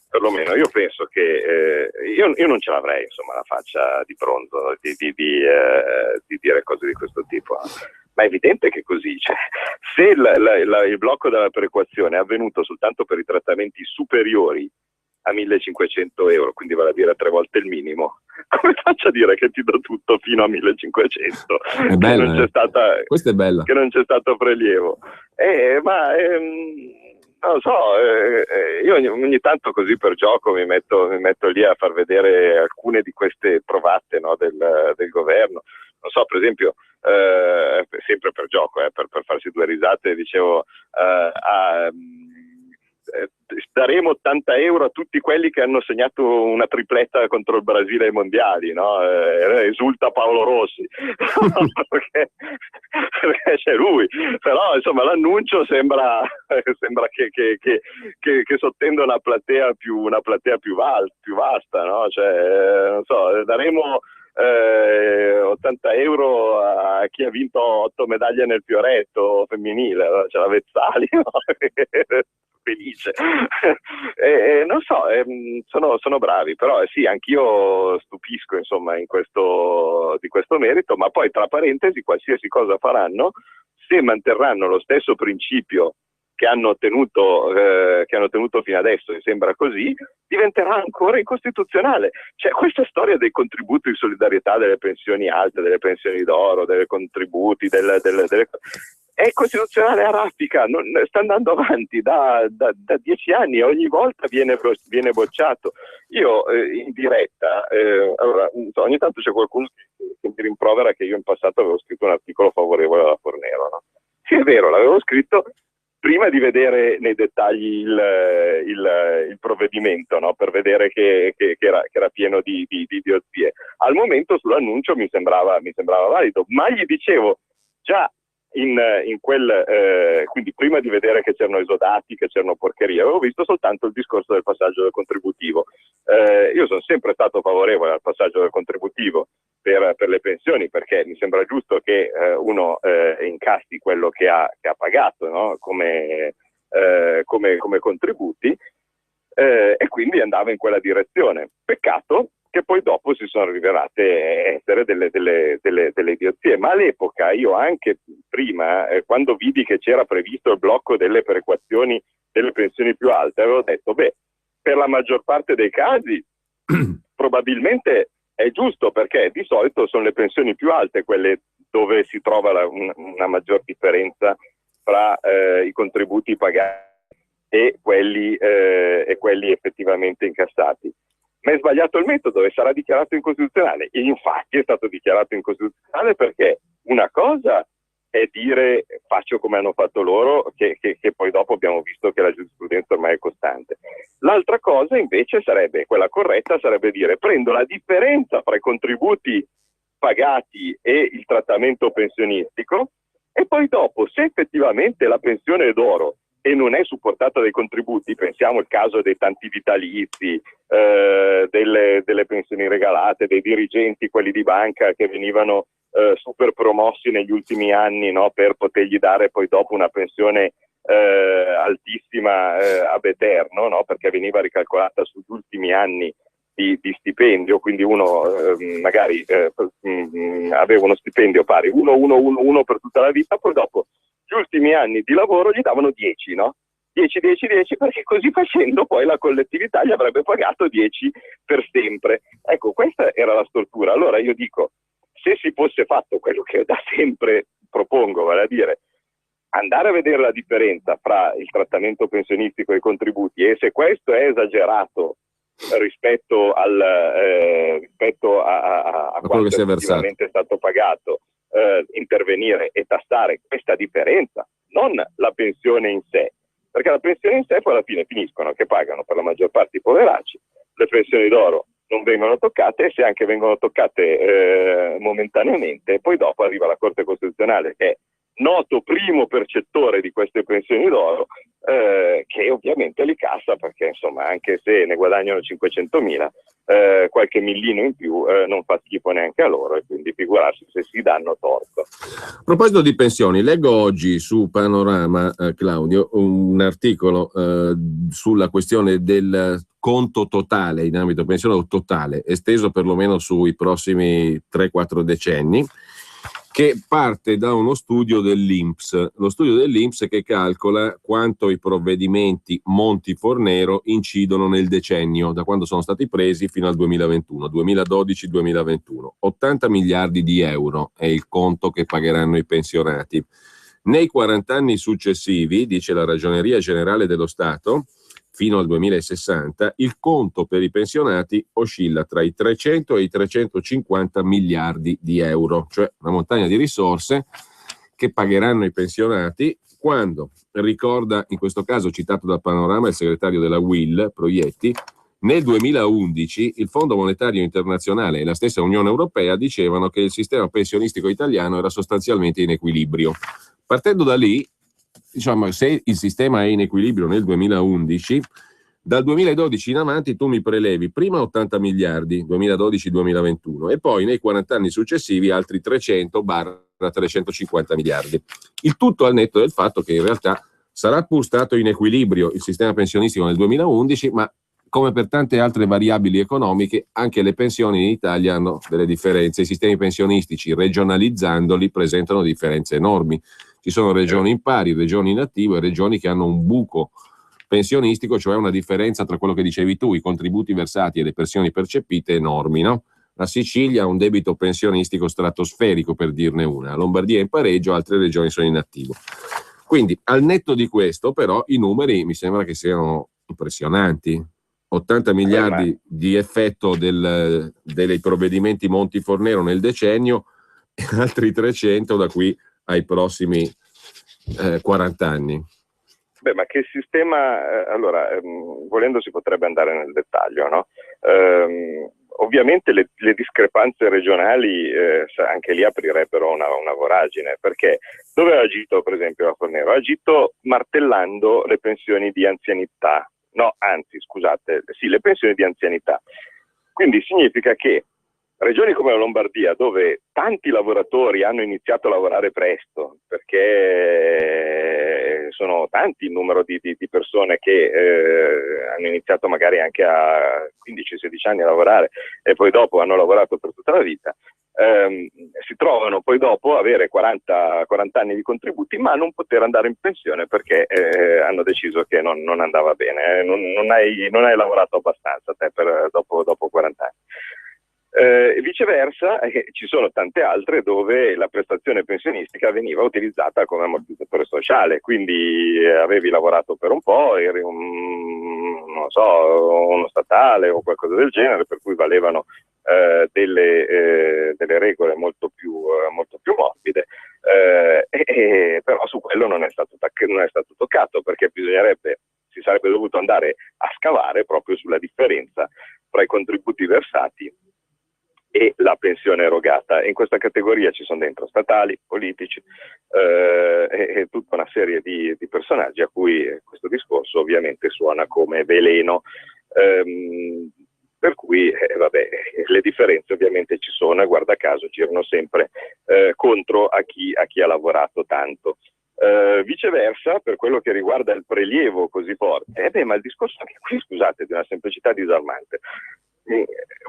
Perlomeno io penso che io non ce l'avrei, insomma, la faccia di pronto di dire cose di questo tipo. Ma è evidente che così, cioè, se il blocco della perequazione è avvenuto soltanto per i trattamenti superiori a 1.500 euro, quindi vale a dire 3 volte il minimo, come faccio a dire che ti do tutto fino a 1.500?
È bella,
questa è bella. Che non c'è stato prelievo. Non lo so, io ogni tanto così per gioco mi metto lì a far vedere alcune di queste provate, no, del governo. Non so, per esempio, sempre per gioco, per farsi 2 risate, dicevo, daremo 80 euro a tutti quelli che hanno segnato una tripletta contro il Brasile ai mondiali, no? Esulta Paolo Rossi perché c'è lui, però insomma l'annuncio sembra che sottende una platea più vasta, no? Cioè, non so, daremo 80 euro a chi ha vinto 8 medaglie nel fioretto femminile, no? C'è la Vezzali, no? Felice. Non so, sono bravi, però sì, anch'io stupisco, insomma, di questo merito, ma poi tra parentesi qualsiasi cosa faranno se manterranno lo stesso principio che hanno tenuto fino adesso, e sembra così, diventerà ancora incostituzionale. Cioè, questa storia dei contributi di solidarietà, delle pensioni alte, delle pensioni d'oro, dei contributi, è costituzionale a raffica, sta andando avanti da 10 anni e ogni volta viene bocciato. Io in diretta, allora, ogni tanto c'è qualcuno che mi rimprovera che io in passato avevo scritto un articolo favorevole alla Fornero, no? Sì, è vero, l'avevo scritto prima di vedere nei dettagli il provvedimento, no? Per vedere che era pieno di idiozie. Al momento sull'annuncio mi sembrava valido, ma gli dicevo già in quel quindi prima di vedere che c'erano esodati, che c'erano porcherie, avevo visto soltanto il discorso del passaggio del contributivo. Io sono sempre stato favorevole al passaggio del contributivo per le pensioni, perché mi sembra giusto che uno incassi quello che ha pagato, no? come contributi, e quindi andava in quella direzione. Peccato che poi dopo si sono rivelate essere delle idiozie, ma all'epoca io anche prima, quando vidi che c'era previsto il blocco delle perequazioni delle pensioni più alte, avevo detto, per la maggior parte dei casi probabilmente è giusto, perché di solito sono le pensioni più alte quelle dove si trova una maggior differenza fra i contributi pagati e quelli effettivamente incassati. Ma è sbagliato il metodo e sarà dichiarato incostituzionale. E infatti è stato dichiarato incostituzionale perché una cosa è dire faccio come hanno fatto loro, che poi dopo abbiamo visto che la giurisprudenza ormai è costante. L'altra cosa invece quella corretta sarebbe dire prendo la differenza fra i contributi pagati e il trattamento pensionistico e poi dopo, se effettivamente la pensione è d'oro e non è supportata dai contributi, pensiamo al caso dei tanti vitalizi, delle pensioni regalate, dei dirigenti, quelli di banca che venivano super promossi negli ultimi anni, no, per potergli dare poi dopo una pensione altissima ab eterno, no, perché veniva ricalcolata sugli ultimi anni di stipendio, quindi uno magari aveva uno stipendio pari 1 per tutta la vita, poi dopo gli ultimi anni di lavoro gli davano 10, no? 10, perché così facendo poi la collettività gli avrebbe pagato 10 per sempre. Ecco, questa era la stortura. Allora io dico, se si fosse fatto quello che da sempre propongo, vale a dire andare a vedere la differenza fra il trattamento pensionistico e i contributi, e se questo è esagerato rispetto a quanto effettivamente è stato pagato, intervenire e tassare questa differenza, non la pensione in sé, perché la pensione in sé poi alla fine finiscono che pagano per la maggior parte i poveracci, le pensioni d'oro non vengono toccate, e se anche vengono toccate momentaneamente, poi dopo arriva la Corte Costituzionale che è noto primo percettore di queste pensioni d'oro, che ovviamente li cassa, perché insomma anche se ne guadagnano 500.000, qualche millino in più non fa schifo neanche a loro, e quindi figurarsi se si danno torto.
A proposito di pensioni, leggo oggi su Panorama, Claudio, un articolo sulla questione del conto totale in ambito pensione totale, esteso perlomeno sui prossimi 3-4 decenni, che parte da uno studio dell'INPS, lo studio dell'INPS che calcola quanto i provvedimenti Monti-Fornero incidono nel decennio, da quando sono stati presi fino al 2021, 2012-2021. 80 miliardi di euro è il conto che pagheranno i pensionati. Nei 40 anni successivi, dice la Ragioneria Generale dello Stato, fino al 2060, il conto per i pensionati oscilla tra i 300 e i 350 miliardi di euro, cioè una montagna di risorse che pagheranno i pensionati quando, ricorda in questo caso citato dal Panorama il segretario della UIL, Proietti, nel 2011 il Fondo Monetario Internazionale e la stessa Unione Europea dicevano che il sistema pensionistico italiano era sostanzialmente in equilibrio. Partendo da lì, diciamo, se il sistema è in equilibrio nel 2011, dal 2012 in avanti tu mi prelevi prima 80 miliardi, 2012-2021, e poi nei 40 anni successivi altri 300-350 miliardi. Il tutto al netto del fatto che in realtà sarà pur stato in equilibrio il sistema pensionistico nel 2011, ma come per tante altre variabili economiche, anche le pensioni in Italia hanno delle differenze. I sistemi pensionistici, regionalizzandoli, presentano differenze enormi. Ci Ci sono regioni impari, regioni in attivo e regioni che hanno un buco pensionistico, cioè una differenza tra quello che dicevi tu, i contributi versati e le pensioni percepite enormi, no? La Sicilia ha un debito pensionistico stratosferico, per dirne una, la Lombardia è in pareggio, altre regioni sono in attivo. Quindi al netto di questo però i numeri mi sembra che siano impressionanti. 80 miliardi di effetto dei provvedimenti Monti Fornero nel decennio e altri 300 da qui ai prossimi 40 anni.
Beh, ma che sistema, allora, volendo si potrebbe andare nel dettaglio, no? Ovviamente le discrepanze regionali anche lì aprirebbero una voragine, perché dove ha agito per esempio la Fornero? Ha agito martellando le pensioni di anzianità, le pensioni di anzianità. Quindi significa che regioni come la Lombardia, dove tanti lavoratori hanno iniziato a lavorare presto, perché sono tanti il numero di persone che hanno iniziato magari anche a 15-16 anni a lavorare e poi dopo hanno lavorato per tutta la vita, si trovano poi dopo avere 40 anni di contributi ma non poter andare in pensione perché hanno deciso che non andava bene, non hai lavorato abbastanza te dopo 40 anni. Viceversa, ci sono tante altre dove la prestazione pensionistica veniva utilizzata come ammortizzatore sociale, quindi avevi lavorato per un po', eri uno statale o qualcosa del genere, per cui valevano delle regole molto più morbide, però su quello non è stato toccato, perché si sarebbe dovuto andare a scavare proprio sulla differenza tra i contributi versati e la pensione erogata. In questa categoria ci sono dentro statali, politici e tutta una serie di personaggi a cui questo discorso ovviamente suona come veleno, per cui le differenze ovviamente ci sono e guarda caso girano sempre contro a chi ha lavorato tanto. Viceversa, per quello che riguarda il prelievo così forte, ma il discorso anche qui, scusate, è di una semplicità disarmante.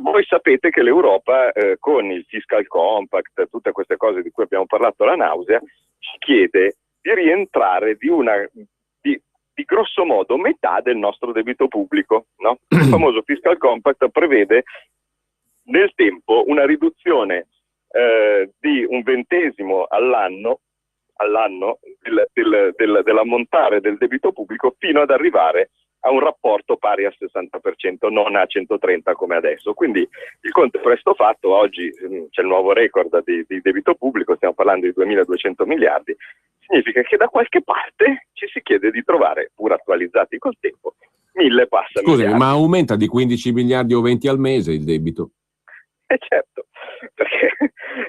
Voi sapete che l'Europa con il fiscal compact, tutte queste cose di cui abbiamo parlato alla nausea, ci chiede di rientrare di grosso modo metà del nostro debito pubblico, no? Il famoso fiscal compact prevede nel tempo una riduzione di un 20° all'anno dell'ammontare del debito pubblico fino ad arrivare a un rapporto pari al 60%, non a 130 come adesso. Quindi il conto è presto fatto, oggi c'è il nuovo record di debito pubblico, stiamo parlando di 2.200 miliardi, significa che da qualche parte ci si chiede di trovare, pur attualizzati col tempo, 1.000 passa miliardi.
Scusami, ma aumenta di 15 miliardi o 20 al mese il debito?
Certo, perché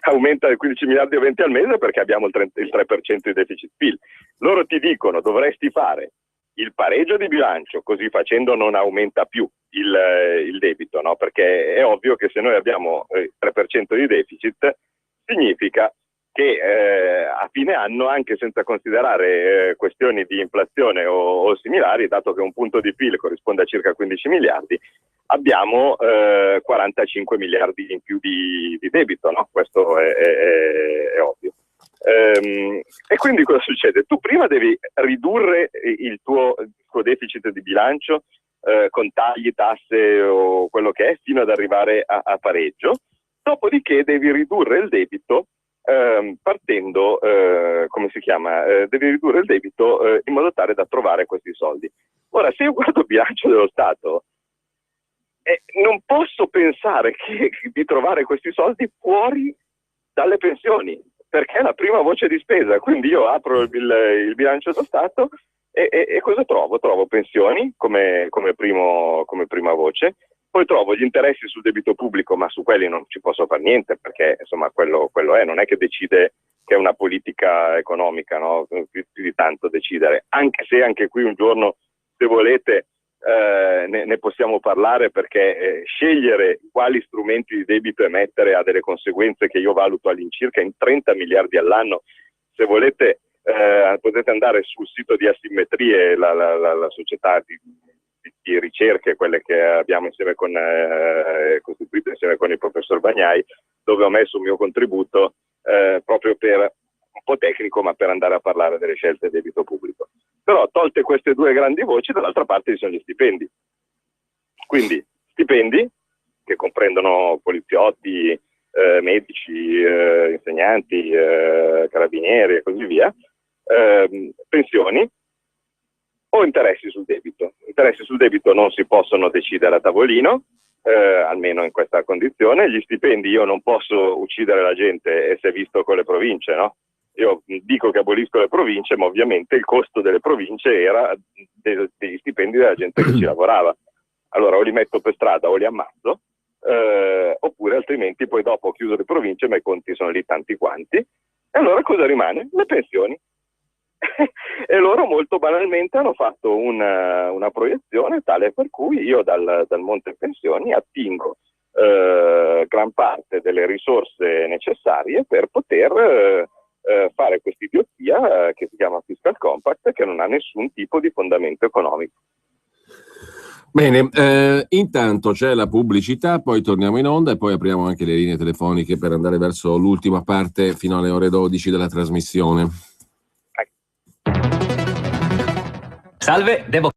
aumenta di 15 miliardi o 20 al mese perché abbiamo il 3% di deficit PIL. Loro ti dicono dovresti fare il pareggio di bilancio, così facendo non aumenta più il debito, no? Perché è ovvio che se noi abbiamo il 3% di deficit, significa che a fine anno, anche senza considerare questioni di inflazione o similari, dato che un punto di PIL corrisponde a circa 15 miliardi, abbiamo 45 miliardi in più di debito, no? Questo è ovvio. E quindi cosa succede? Tu prima devi ridurre il tuo deficit di bilancio con tagli, tasse o quello che è fino ad arrivare a pareggio, dopodiché devi ridurre il debito partendo, devi ridurre il debito in modo tale da trovare questi soldi. Ora, se io guardo il bilancio dello Stato, non posso pensare di trovare questi soldi fuori dalle pensioni, perché è la prima voce di spesa. Quindi io apro il bilancio dello Stato e cosa trovo? Trovo pensioni come prima voce, poi trovo gli interessi sul debito pubblico, ma su quelli non ci posso fare niente, perché insomma quello è, non è che decide, che è una politica economica, no? Più di tanto decidere, anche se anche qui un giorno, se volete, ne possiamo parlare, perché scegliere quali strumenti di debito emettere ha delle conseguenze che io valuto all'incirca in 30 miliardi all'anno. Se volete potete andare sul sito di Asimmetrie, la società di ricerche, quelle che abbiamo costituito insieme con il professor Bagnai, dove ho messo il mio contributo proprio per un po' tecnico, ma per andare a parlare delle scelte del debito pubblico. Però tolte queste due grandi voci, dall'altra parte ci sono gli stipendi. Quindi stipendi che comprendono poliziotti, medici, insegnanti, carabinieri e così via, pensioni o interessi sul debito. Interessi sul debito non si possono decidere a tavolino, almeno in questa condizione. Gli stipendi, io non posso uccidere la gente, e si è visto con le province, no? Io dico che abolisco le province, ma ovviamente il costo delle province era degli stipendi della gente che ci lavorava. Allora o li metto per strada o li ammazzo, oppure altrimenti poi dopo ho chiuso le province, ma i conti sono lì tanti quanti, e allora cosa rimane? Le pensioni. E loro molto banalmente hanno fatto una proiezione tale per cui io dal monte pensioni attingo gran parte delle risorse necessarie per poter fare questa idiozia che si chiama fiscal compact, che non ha nessun tipo di fondamento economico.
Bene, intanto c'è la pubblicità, poi torniamo in onda e poi apriamo anche le linee telefoniche per andare verso l'ultima parte fino alle ore 12 della trasmissione.
Salve, devo...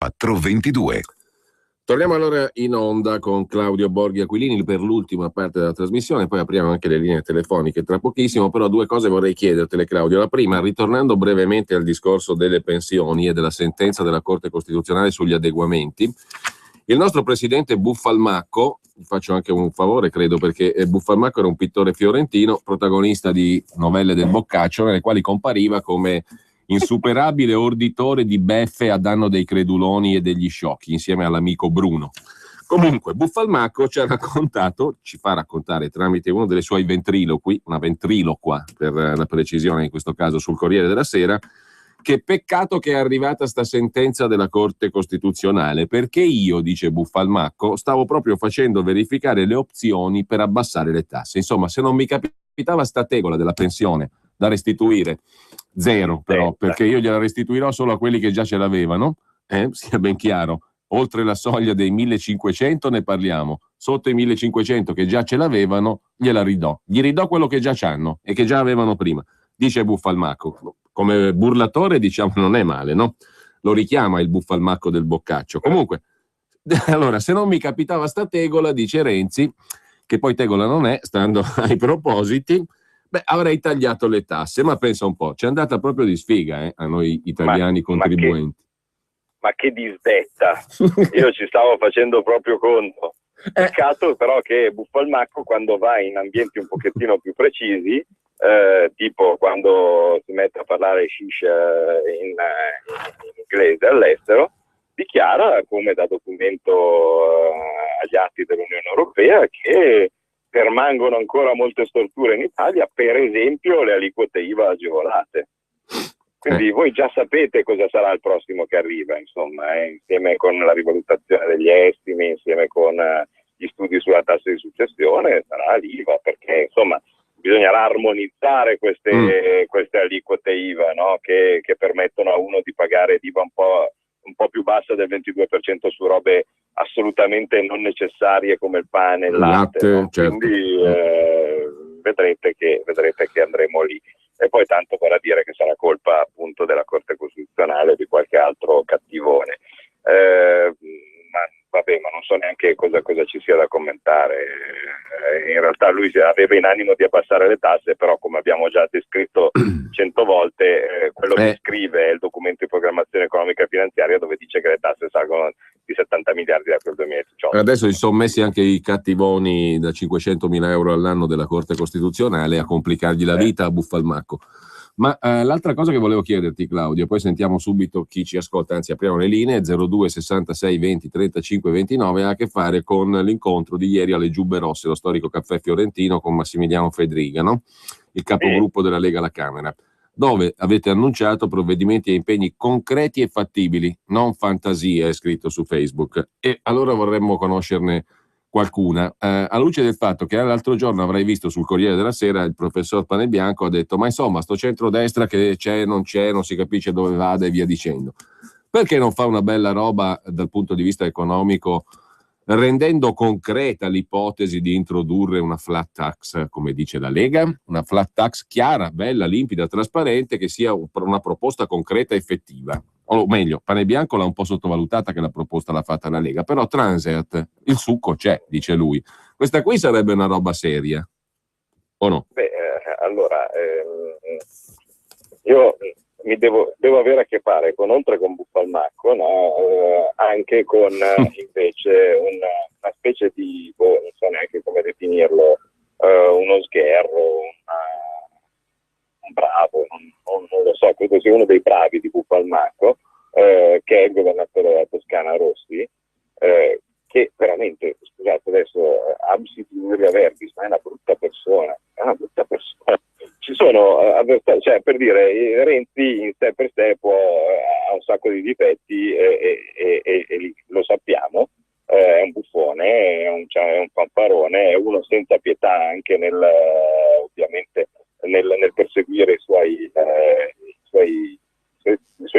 (422).
Torniamo allora in onda con Claudio Borghi Aquilini per l'ultima parte della trasmissione, poi apriamo anche le linee telefoniche tra pochissimo, però due cose vorrei chiedertele, Claudio. La prima, ritornando brevemente al discorso delle pensioni e della sentenza della Corte Costituzionale sugli adeguamenti, il nostro presidente Buffalmacco, faccio anche un favore credo, perché Buffalmacco era un pittore fiorentino, protagonista di novelle del Boccaccio, nelle quali compariva come insuperabile orditore di beffe a danno dei creduloni e degli sciocchi, insieme all'amico Bruno. Comunque, Buffalmacco ci fa raccontare tramite uno dei suoi ventriloqui, una ventriloqua per la precisione in questo caso sul Corriere della Sera, che peccato che è arrivata sta sentenza della Corte Costituzionale, perché io, dice Buffalmacco, stavo proprio facendo verificare le opzioni per abbassare le tasse. Insomma, se non mi capitava sta tegola della pensione da restituire, zero però, perché io gliela restituirò solo a quelli che già ce l'avevano, sia ben chiaro, oltre la soglia dei 1500 ne parliamo, sotto i 1500 che già ce l'avevano gliela ridò, gli ridò quello che già c'hanno e che già avevano prima, dice Buffalmacco. Come burlatore diciamo non è male, no? Lo richiama il Buffalmacco del Boccaccio. Comunque, allora, se non mi capitava sta tegola, dice Renzi, che poi tegola non è, stando ai propositi, avrei tagliato le tasse, ma pensa un po', c'è andata proprio di sfiga a noi italiani contribuenti.
Ma che disdetta, io ci stavo facendo proprio conto. Peccato però che Buffalmacco, quando va in ambienti un pochettino più precisi, tipo quando si mette a parlare shish in inglese all'estero, dichiara come da documento agli atti dell'Unione Europea che permangono ancora molte storture in Italia, per esempio le aliquote IVA agevolate. Quindi voi già sapete cosa sarà il prossimo che arriva, insomma, insieme con la rivalutazione degli estimi, insieme con gli studi sulla tassa di successione, sarà l'IVA, perché insomma bisognerà armonizzare queste aliquote IVA, no? che permettono a uno di pagare l'IVA un po' più bassa del 22% su robe assolutamente non necessarie come il pane e il latte, no?
Certo.
Quindi vedrete che andremo lì. E poi tanto vorrà dire che sarà colpa appunto della Corte Costituzionale o di qualche altro cattivone. Ma non so neanche cosa ci sia da commentare. In realtà lui aveva in animo di abbassare le tasse, però come abbiamo già descritto 100 volte, quello che scrive è il documento di programmazione economica e finanziaria, dove dice che le tasse salgono di 70 miliardi da quel 2018.
Adesso si sono messi anche i cattivoni da 500.000 euro all'anno della Corte Costituzionale a complicargli la vita a Buffalmacco. Ma l'altra cosa che volevo chiederti, Claudio, poi sentiamo subito chi ci ascolta, anzi apriamo le linee, 02 66 20 35 29, ha a che fare con l'incontro di ieri alle Giubbe Rosse, lo storico caffè fiorentino con Massimiliano Fedriga, no? Il capogruppo della Lega alla Camera, dove avete annunciato provvedimenti e impegni concreti e fattibili, non fantasie, è scritto su Facebook. E allora vorremmo conoscerne qualcuna, a luce del fatto che l'altro giorno avrai visto sul Corriere della Sera il professor Panebianco ha detto ma insomma sto centrodestra che c'è, non si capisce dove vada e via dicendo, perché non fa una bella roba dal punto di vista economico, rendendo concreta l'ipotesi di introdurre una flat tax, come dice la Lega, una flat tax chiara, bella, limpida, trasparente, che sia una proposta concreta e effettiva. O meglio, Panebianco l'ha un po' sottovalutata che la proposta l'ha fatta la Lega, però Transeat, il succo c'è, dice lui. Questa qui sarebbe una roba seria, o no?
Allora, io mi devo avere a che fare oltre con Buffalmacco, no? Anche con invece una specie di, non so neanche come definirlo, uno sgherro, un bravo, non lo so, credo sia uno dei bravi di Buffalmacco, che è il governatore della Toscana Rossi, che veramente, scusate adesso, absituria verbis, ma è una brutta persona, Ci sono, cioè per dire, Renzi in sé per sé ha un sacco di difetti e lo sappiamo, è un buffone, è un fanfarone, è uno senza pietà anche ovviamente nel perseguire i suoi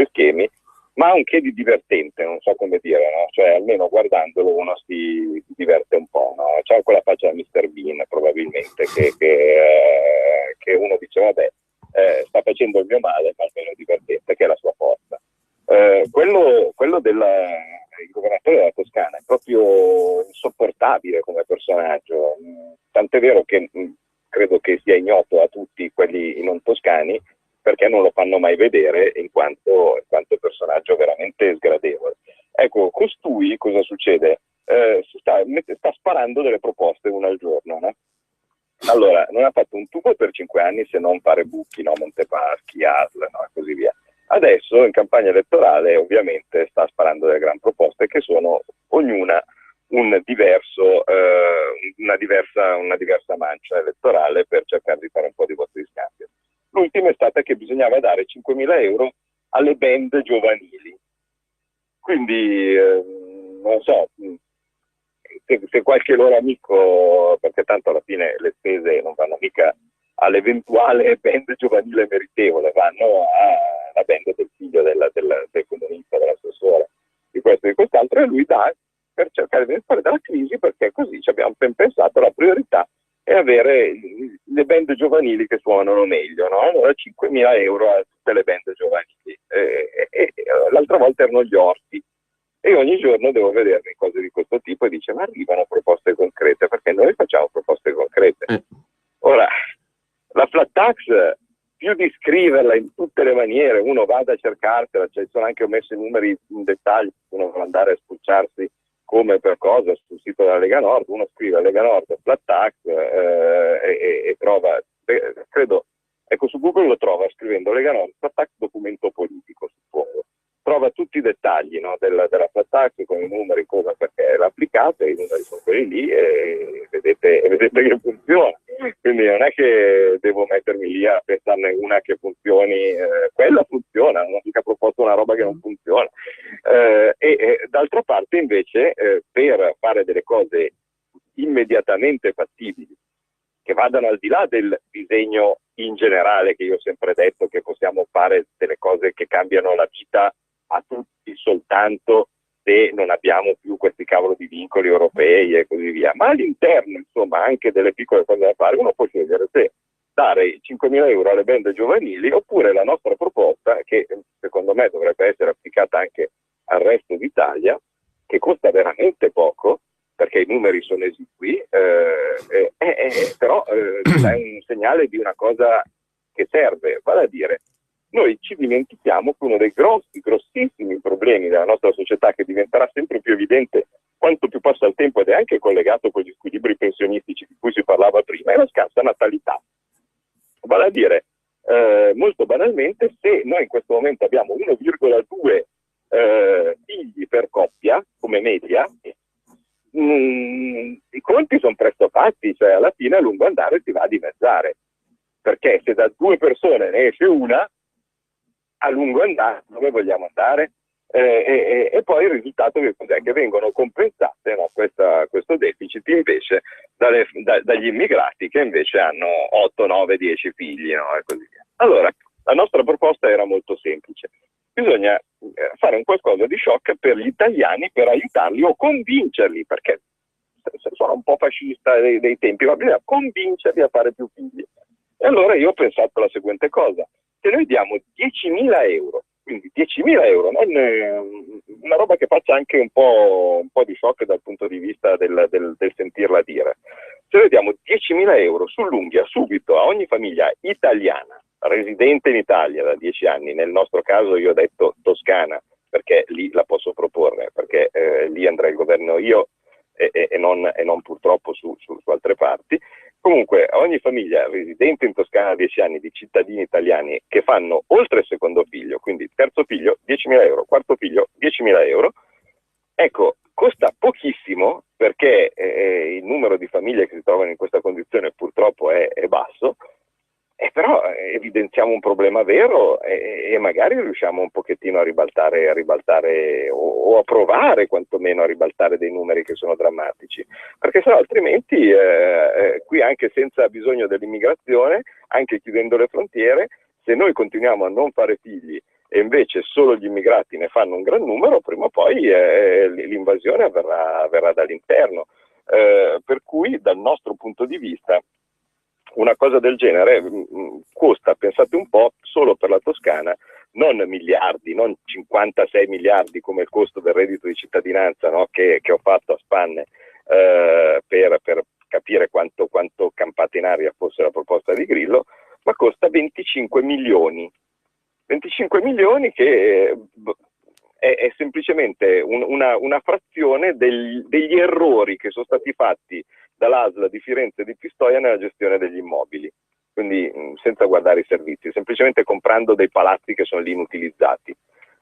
schemi, ma anche di divertente, non so come dire, no? Cioè almeno guardandolo uno si diverte un po', no? C'ha quella faccia da Mr. Bean probabilmente che uno dice vabbè, sta facendo il mio male, ma almeno è divertente, che è la sua forza. Quello del governatore della Toscana è proprio tant'è vero che credo che sia ignoto a tutti quelli non toscani, perché non lo fanno mai vedere in quanto personaggio veramente sgradevole. Ecco, costui cosa succede? Sta sparando delle proposte una al giorno, no? Allora, non ha fatto un tubo per 5 anni se non fare buchi, no? Montepaschi, ASL, no? E così via. Adesso in campagna elettorale ovviamente sta sparando delle gran proposte che sono ognuna una diversa mancia elettorale per cercare di fare un po' di voti di scambio. L'ultima è stata che bisognava dare 5.000 euro alle band giovanili. Quindi, non so, se qualche loro amico, perché tanto alla fine le spese non vanno mica all'eventuale band giovanile meritevole, vanno alla band del figlio del comunista, dell'assessore, di questo e di quest'altro, e lui dà per cercare di fuori dalla crisi, perché così ci abbiamo ben pensato, la priorità è avere le band giovanili che suonano meglio, no? Allora 5.000 euro a tutte le band giovanili, l'altra volta erano gli orti, e ogni giorno devo vedermi cose di questo tipo e dice: ma arrivano proposte concrete, perché noi facciamo proposte concrete. Ora, la flat tax, più di scriverla in tutte le maniere, uno vada a cercarsela, cioè sono anche messi i numeri in dettaglio, uno va andare a spulciarsi come per cosa sul sito della Lega Nord, uno scrive Lega Nord flat tax e trova, credo, ecco, su Google lo trova scrivendo Lega Nord flat tax documento politico, suppongo. Trova tutti i dettagli, no, della flat tax con i numeri, cosa, perché l'applicate, i numeri sono quelli lì e vedete che funziona. Quindi non è che devo mettermi lì a pensarne una che funzioni, quella funziona, non ho mica proposto una roba che non funziona. E d'altra parte invece per fare delle cose immediatamente fattibili, che vadano al di là del disegno in generale, che io ho sempre detto che possiamo fare delle cose che cambiano la vita a tutti soltanto se non abbiamo più questi cavolo di vincoli europei e così via, ma all'interno insomma anche delle piccole cose da fare uno può scegliere se dare 5.000 euro alle band giovanili oppure la nostra proposta, che secondo me dovrebbe essere applicata anche al resto d'Italia, che costa veramente poco perché i numeri sono esigui, però è un segnale di una cosa che serve, vale a dire, noi ci dimentichiamo che uno dei grossissimi problemi della nostra società, che diventerà sempre più evidente quanto più passa il tempo ed è anche collegato con gli squilibri pensionistici di cui si parlava prima, è la scarsa natalità. Vale a dire, molto banalmente, se noi in questo momento abbiamo 1,2 figli per coppia come media, i conti sono presto fatti, cioè alla fine a lungo andare si va a dimezzare, perché se da 2 persone ne esce una, a lungo andare dove vogliamo andare? E poi il risultato che cos'è? Che vengono compensate, no, questo deficit invece dagli immigrati che invece hanno 8, 9, 10 figli, no, e così via. Allora, la nostra proposta era molto semplice. Bisogna fare un qualcosa di shock per gli italiani per aiutarli o convincerli, perché sono un po' fascista dei tempi, ma bisogna convincerli a fare più figli. E allora io ho pensato la seguente cosa: se noi diamo 10.000 euro, quindi 10.000 euro, non una roba che faccia anche un po' di shock dal punto di vista del sentirla dire, se noi diamo 10.000 euro sull'unghia subito a ogni famiglia italiana, residente in Italia da 10 anni, nel nostro caso io ho detto toscana, perché lì la posso proporre, perché lì andrà il governo io e non purtroppo su altre parti. Comunque a ogni famiglia residente in Toscana da 10 anni di cittadini italiani che fanno oltre il secondo figlio, quindi terzo figlio 10.000 euro, quarto figlio 10.000 euro, ecco, costa pochissimo perché il numero di famiglie che si trovano in questa condizione purtroppo è basso, però evidenziamo un problema vero e magari riusciamo un pochettino a ribaltare o a provare quantomeno a ribaltare dei numeri che sono drammatici, perché sennò altrimenti qui, anche senza bisogno dell'immigrazione, anche chiudendo le frontiere, se noi continuiamo a non fare figli e invece solo gli immigrati ne fanno un gran numero, prima o poi l'invasione avverrà dall'interno, per cui dal nostro punto di vista una cosa del genere costa, pensate un po', solo per la Toscana, non miliardi, non 56 miliardi come il costo del reddito di cittadinanza, no, che ho fatto a spanne per capire quanto straordinaria fosse la proposta di Grillo, ma costa 25 milioni. 25 milioni che è semplicemente una frazione degli errori che sono stati fatti dall'ASL di Firenze e di Pistoia nella gestione degli immobili. Quindi senza guardare i servizi, semplicemente comprando dei palazzi che sono lì inutilizzati.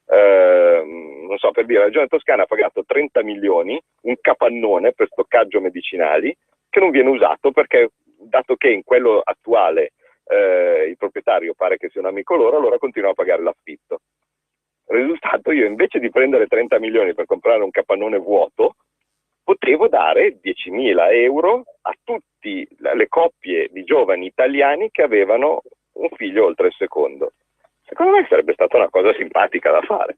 Non so, per dire, la Regione Toscana ha pagato 30 milioni, un capannone per stoccaggio medicinali, che non viene usato perché, dato che in quello attuale il proprietario pare che sia un amico loro, allora continua a pagare l'affitto. Risultato, io invece di prendere 30 milioni per comprare un capannone vuoto, potevo dare 10.000 euro a tutte le coppie di giovani italiani che avevano un figlio oltre il secondo. Secondo me sarebbe stata una cosa simpatica da fare.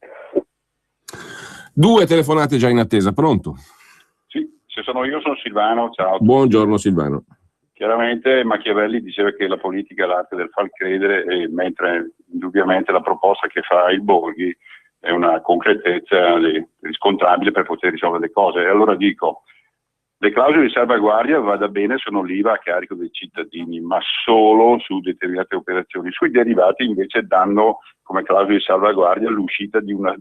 2 telefonate già in attesa, pronto?
Sì, se sono io sono Silvano, ciao.
Buongiorno Silvano.
Chiaramente Machiavelli diceva che la politica è l'arte del far credere, mentre indubbiamente la proposta che fa il Borghi è una concretezza riscontrabile per poter risolvere le cose. E allora dico, le clausole di salvaguardia vada bene, sono l'IVA a carico dei cittadini, ma solo su determinate operazioni. Sui derivati invece danno come clausole di salvaguardia l'uscita di una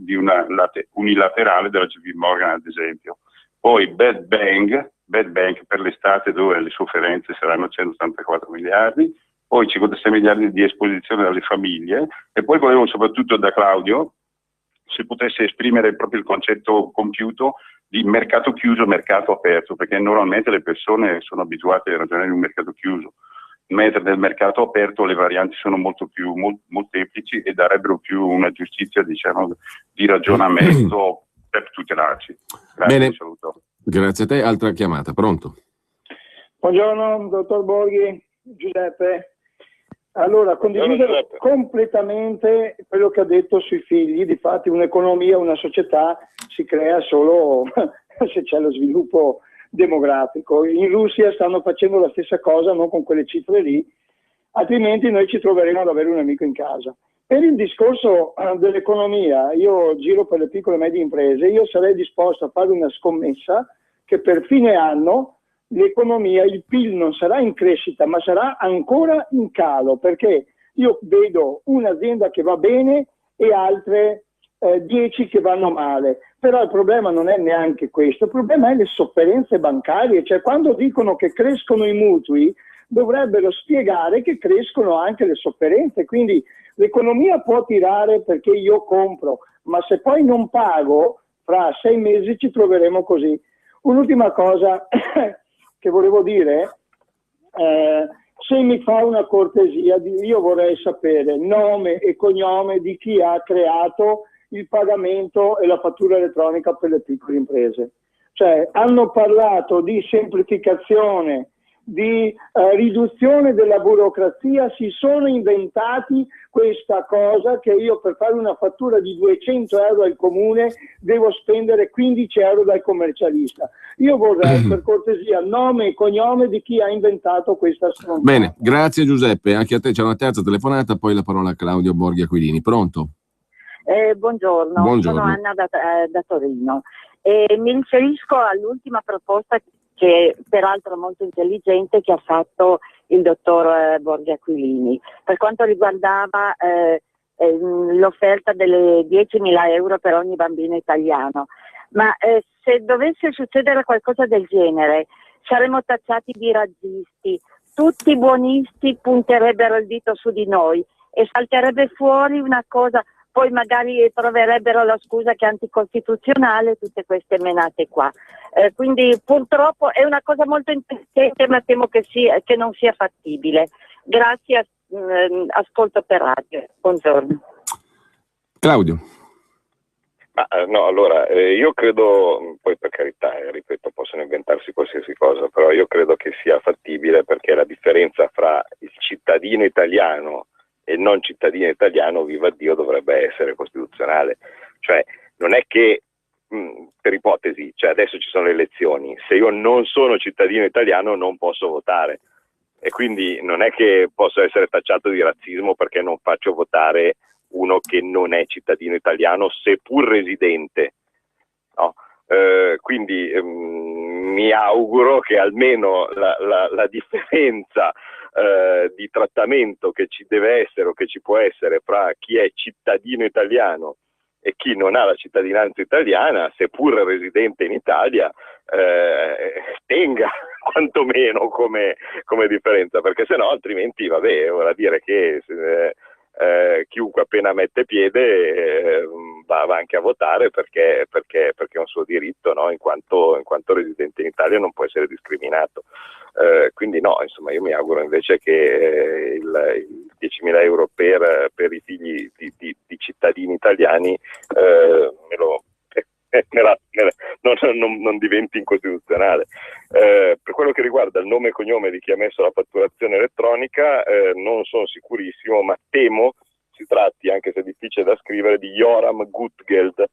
unilaterale della JP Morgan, ad esempio. Poi bad bank per l'estate, dove le sofferenze saranno 184 miliardi, poi 56 miliardi di esposizione alle famiglie, e poi volevo soprattutto da Claudio se potesse esprimere proprio il concetto compiuto di mercato chiuso, mercato aperto, perché normalmente le persone sono abituate a ragionare in un mercato chiuso, mentre nel mercato aperto le varianti sono molto più molteplici e darebbero più una giustizia, diciamo, di ragionamento per tutelarci. Grazie.
Bene,
saluto.
Grazie a te. Altra chiamata, pronto?
Buongiorno, dottor Borghi, Giuseppe. Allora, condivido completamente quello che ha detto sui figli. Difatti un'economia, una società si crea solo se c'è lo sviluppo demografico. In Russia stanno facendo la stessa cosa, non con quelle cifre lì, altrimenti noi ci troveremo ad avere un amico in casa. Per il discorso dell'economia, io giro per le piccole e medie imprese, io sarei disposto a fare una scommessa che per fine anno l'economia, il PIL non sarà in crescita, ma sarà ancora in calo, perché io vedo un'azienda che va bene e altre 10 che vanno male. Però il problema non è neanche questo, il problema è le sofferenze bancarie, cioè quando dicono che crescono i mutui dovrebbero spiegare che crescono anche le sofferenze, quindi l'economia può tirare perché io compro, ma se poi non pago, fra 6 mesi ci troveremo così. Un'ultima cosa che volevo dire, se mi fa una cortesia, io vorrei sapere nome e cognome di chi ha creato il pagamento e la fattura elettronica per le piccole imprese. Cioè, hanno parlato di semplificazione, di riduzione della burocrazia, si sono inventati questa cosa che io per fare una fattura di 200 euro al comune devo spendere 15 euro dal commercialista. Io vorrei per cortesia nome e cognome di chi ha inventato questa stronzata.
Bene, grazie Giuseppe, anche a te c'è una terza telefonata, poi la parola a Claudio Borghi Aquilini. Pronto?
Buongiorno, sono Anna da Torino e mi riferisco all'ultima proposta che peraltro molto intelligente che ha fatto il dottor Borghi Aquilini per quanto riguardava l'offerta delle 10.000 euro per ogni bambino italiano, ma se dovesse succedere qualcosa del genere saremmo tacciati di razzisti, tutti i buonisti punterebbero il dito su di noi e salterebbe fuori una cosa, poi magari troverebbero la scusa che è anticostituzionale, tutte queste menate qua. Quindi purtroppo è una cosa molto intelligente, ma temo che non sia fattibile. Grazie, ascolto per radio. Buongiorno.
Claudio.
No, allora, io credo, poi per carità, ripeto, possono inventarsi qualsiasi cosa, però io credo che sia fattibile perché la differenza fra il cittadino italiano e il non cittadino italiano, viva Dio, dovrebbe essere costituzionale. Cioè, non è che, per ipotesi, cioè adesso ci sono le elezioni, se io non sono cittadino italiano non posso votare e quindi non è che posso essere tacciato di razzismo perché non faccio votare uno che non è cittadino italiano seppur residente, no? Quindi mi auguro che almeno la differenza di trattamento che ci deve essere o che ci può essere fra chi è cittadino italiano e chi non ha la cittadinanza italiana, seppur residente in Italia, tenga quantomeno come differenza, perché sennò altrimenti vorrà dire che chiunque appena mette piede va anche a votare perché è un suo diritto, no? in quanto residente in Italia non può essere discriminato. Quindi no, insomma, io mi auguro invece che il 10.000 euro per i figli di cittadini italiani non diventi incostituzionale. Per quello che riguarda il nome e cognome di chi ha messo la fatturazione elettronica, non sono sicurissimo, ma temo si tratti, anche se è difficile da scrivere, di Joram Gutgeld,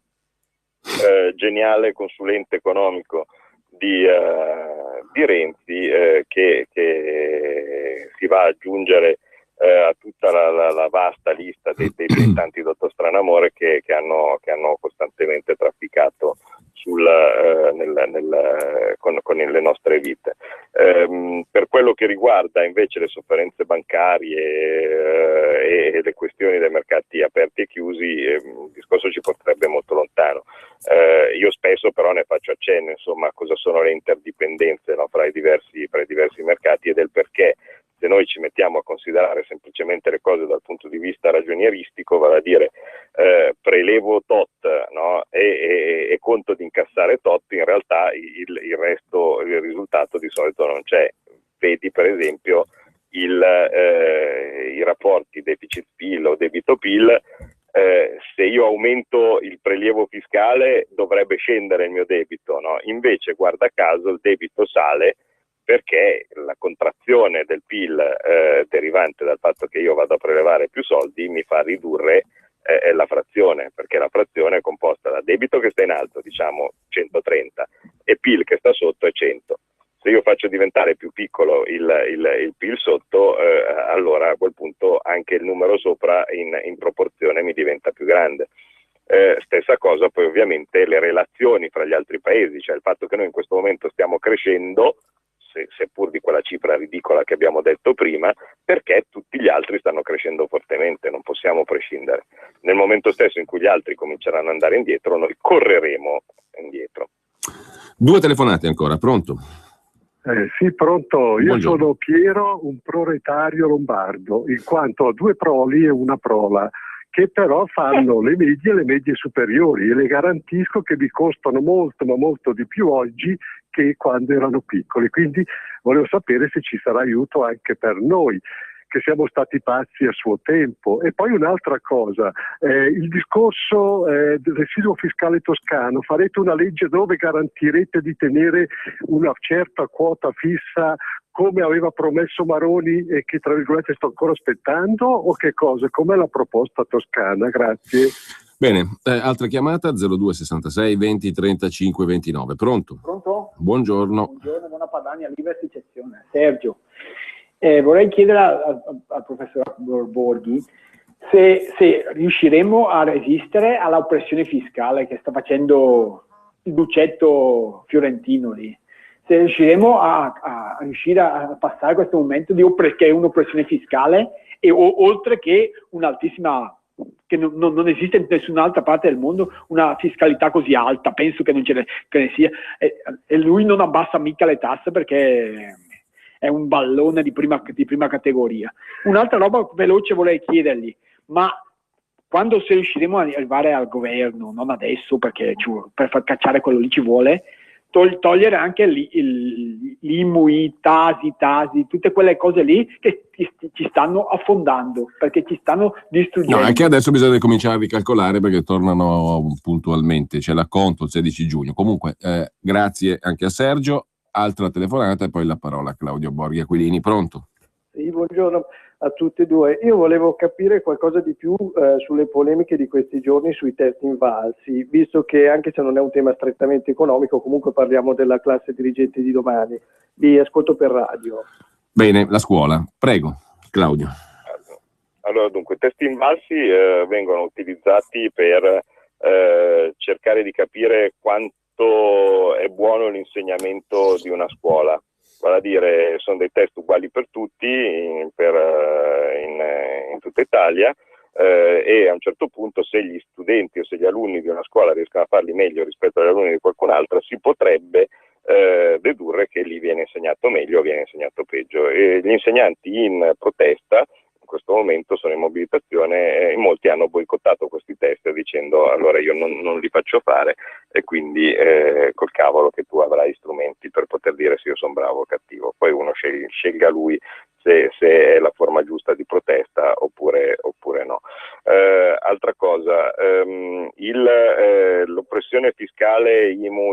geniale consulente economico di Renzi, che si va ad aggiungere a tutta la vasta lista dei tanti dottor Stranamore che hanno costantemente trafficato con le nostre vite. Per quello che riguarda invece le sofferenze bancarie e le questioni dei mercati aperti e chiusi, il discorso ci porterebbe molto lontano. Io spesso però ne faccio accenno, insomma, cosa sono le interdipendenze, no, fra i diversi mercati, e del perché, se noi ci mettiamo a considerare semplicemente le cose dal punto di vista ragionieristico, vale a dire prelevo tot, no, e conto di incassare tot, in realtà il risultato di solito non c'è. Vedi per esempio i rapporti deficit-PIL o debito-PIL. Se io aumento il prelievo fiscale dovrebbe scendere il mio debito, no? Invece, guarda caso, il debito sale perché la contrazione del PIL derivante dal fatto che io vado a prelevare più soldi mi fa ridurre la frazione, perché la frazione è composta da debito che sta in alto, diciamo 130, e PIL che sta sotto è 100. Se io faccio diventare più piccolo il PIL sotto, allora a quel punto anche il numero sopra in proporzione mi diventa più grande. Stessa cosa poi ovviamente le relazioni fra gli altri paesi, cioè il fatto che noi in questo momento stiamo crescendo, seppur di quella cifra ridicola che abbiamo detto prima, perché tutti gli altri stanno crescendo fortemente, non possiamo prescindere. Nel momento stesso in cui gli altri cominceranno ad andare indietro, noi correremo indietro.
2 telefonate ancora, pronto?
Sì, pronto. Io
Buongiorno.
sono Piero, un proletario lombardo, in quanto ho 2 proli e una prola, che però fanno le medie superiori, e le garantisco che vi costano molto, ma molto di più oggi che quando erano piccoli. Quindi volevo sapere se ci sarà aiuto anche per noi, che siamo stati pazzi a suo tempo. E poi un'altra cosa, il discorso del residuo fiscale toscano, farete una legge dove garantirete di tenere una certa quota fissa come aveva promesso Maroni e che tra virgolette sto ancora aspettando, o che cosa? Com'è la proposta toscana? Grazie.
Bene, altra chiamata 02 66 20 35 29. Pronto?
Pronto?
Buongiorno.
Buongiorno, buona Padania, Liberty Eccezione. Sergio. Vorrei chiedere al professor Borghi se riusciremo a resistere alla oppressione fiscale che sta facendo il ducetto fiorentino lì. Se riusciremo a riuscire a passare questo momento che è un'oppressione fiscale, e oltre che un'altissima, che non esiste in nessun'altra parte del mondo una fiscalità così alta, penso che non ce ne sia, e lui non abbassa mica le tasse perché è un ballone di prima categoria. Un'altra roba veloce vorrei chiedergli, ma quando se riusciremo ad arrivare al governo, non adesso perché per far cacciare quello lì ci vuole, togliere anche l'IMU, i tasi, tutte quelle cose lì che ci stanno affondando, perché ci stanno distruggendo.
No, anche adesso bisogna cominciare a ricalcolare perché tornano puntualmente, c'è l'acconto il 16 giugno. Comunque, grazie anche a Sergio. Altra telefonata e poi la parola a Claudio Borghi Aquilini. Pronto?
Sì, buongiorno a tutti e due. Io volevo capire qualcosa di più sulle polemiche di questi giorni sui test invalsi, visto che anche se non è un tema strettamente economico, comunque parliamo della classe dirigente di domani. Vi ascolto per radio.
Bene, la scuola. Prego, Claudio.
Allora, dunque, test invalsi vengono utilizzati per cercare di capire quanto quanto è buono l'insegnamento di una scuola. Vale a dire, sono dei test uguali per tutti in tutta Italia, e a un certo punto, se gli studenti o se gli alunni di una scuola riescono a farli meglio rispetto agli alunni di qualcun'altra, si potrebbe dedurre che lì viene insegnato meglio o viene insegnato peggio. E gli insegnanti in protesta in questo momento sono in mobilitazione, in molti hanno boicottato questi test dicendo allora io non li faccio fare, e quindi col cavolo che tu avrai strumenti per poter dire se io sono bravo o cattivo, poi uno scelga lui se è la forma giusta di protesta oppure no. Altra cosa, l'oppressione fiscale IMU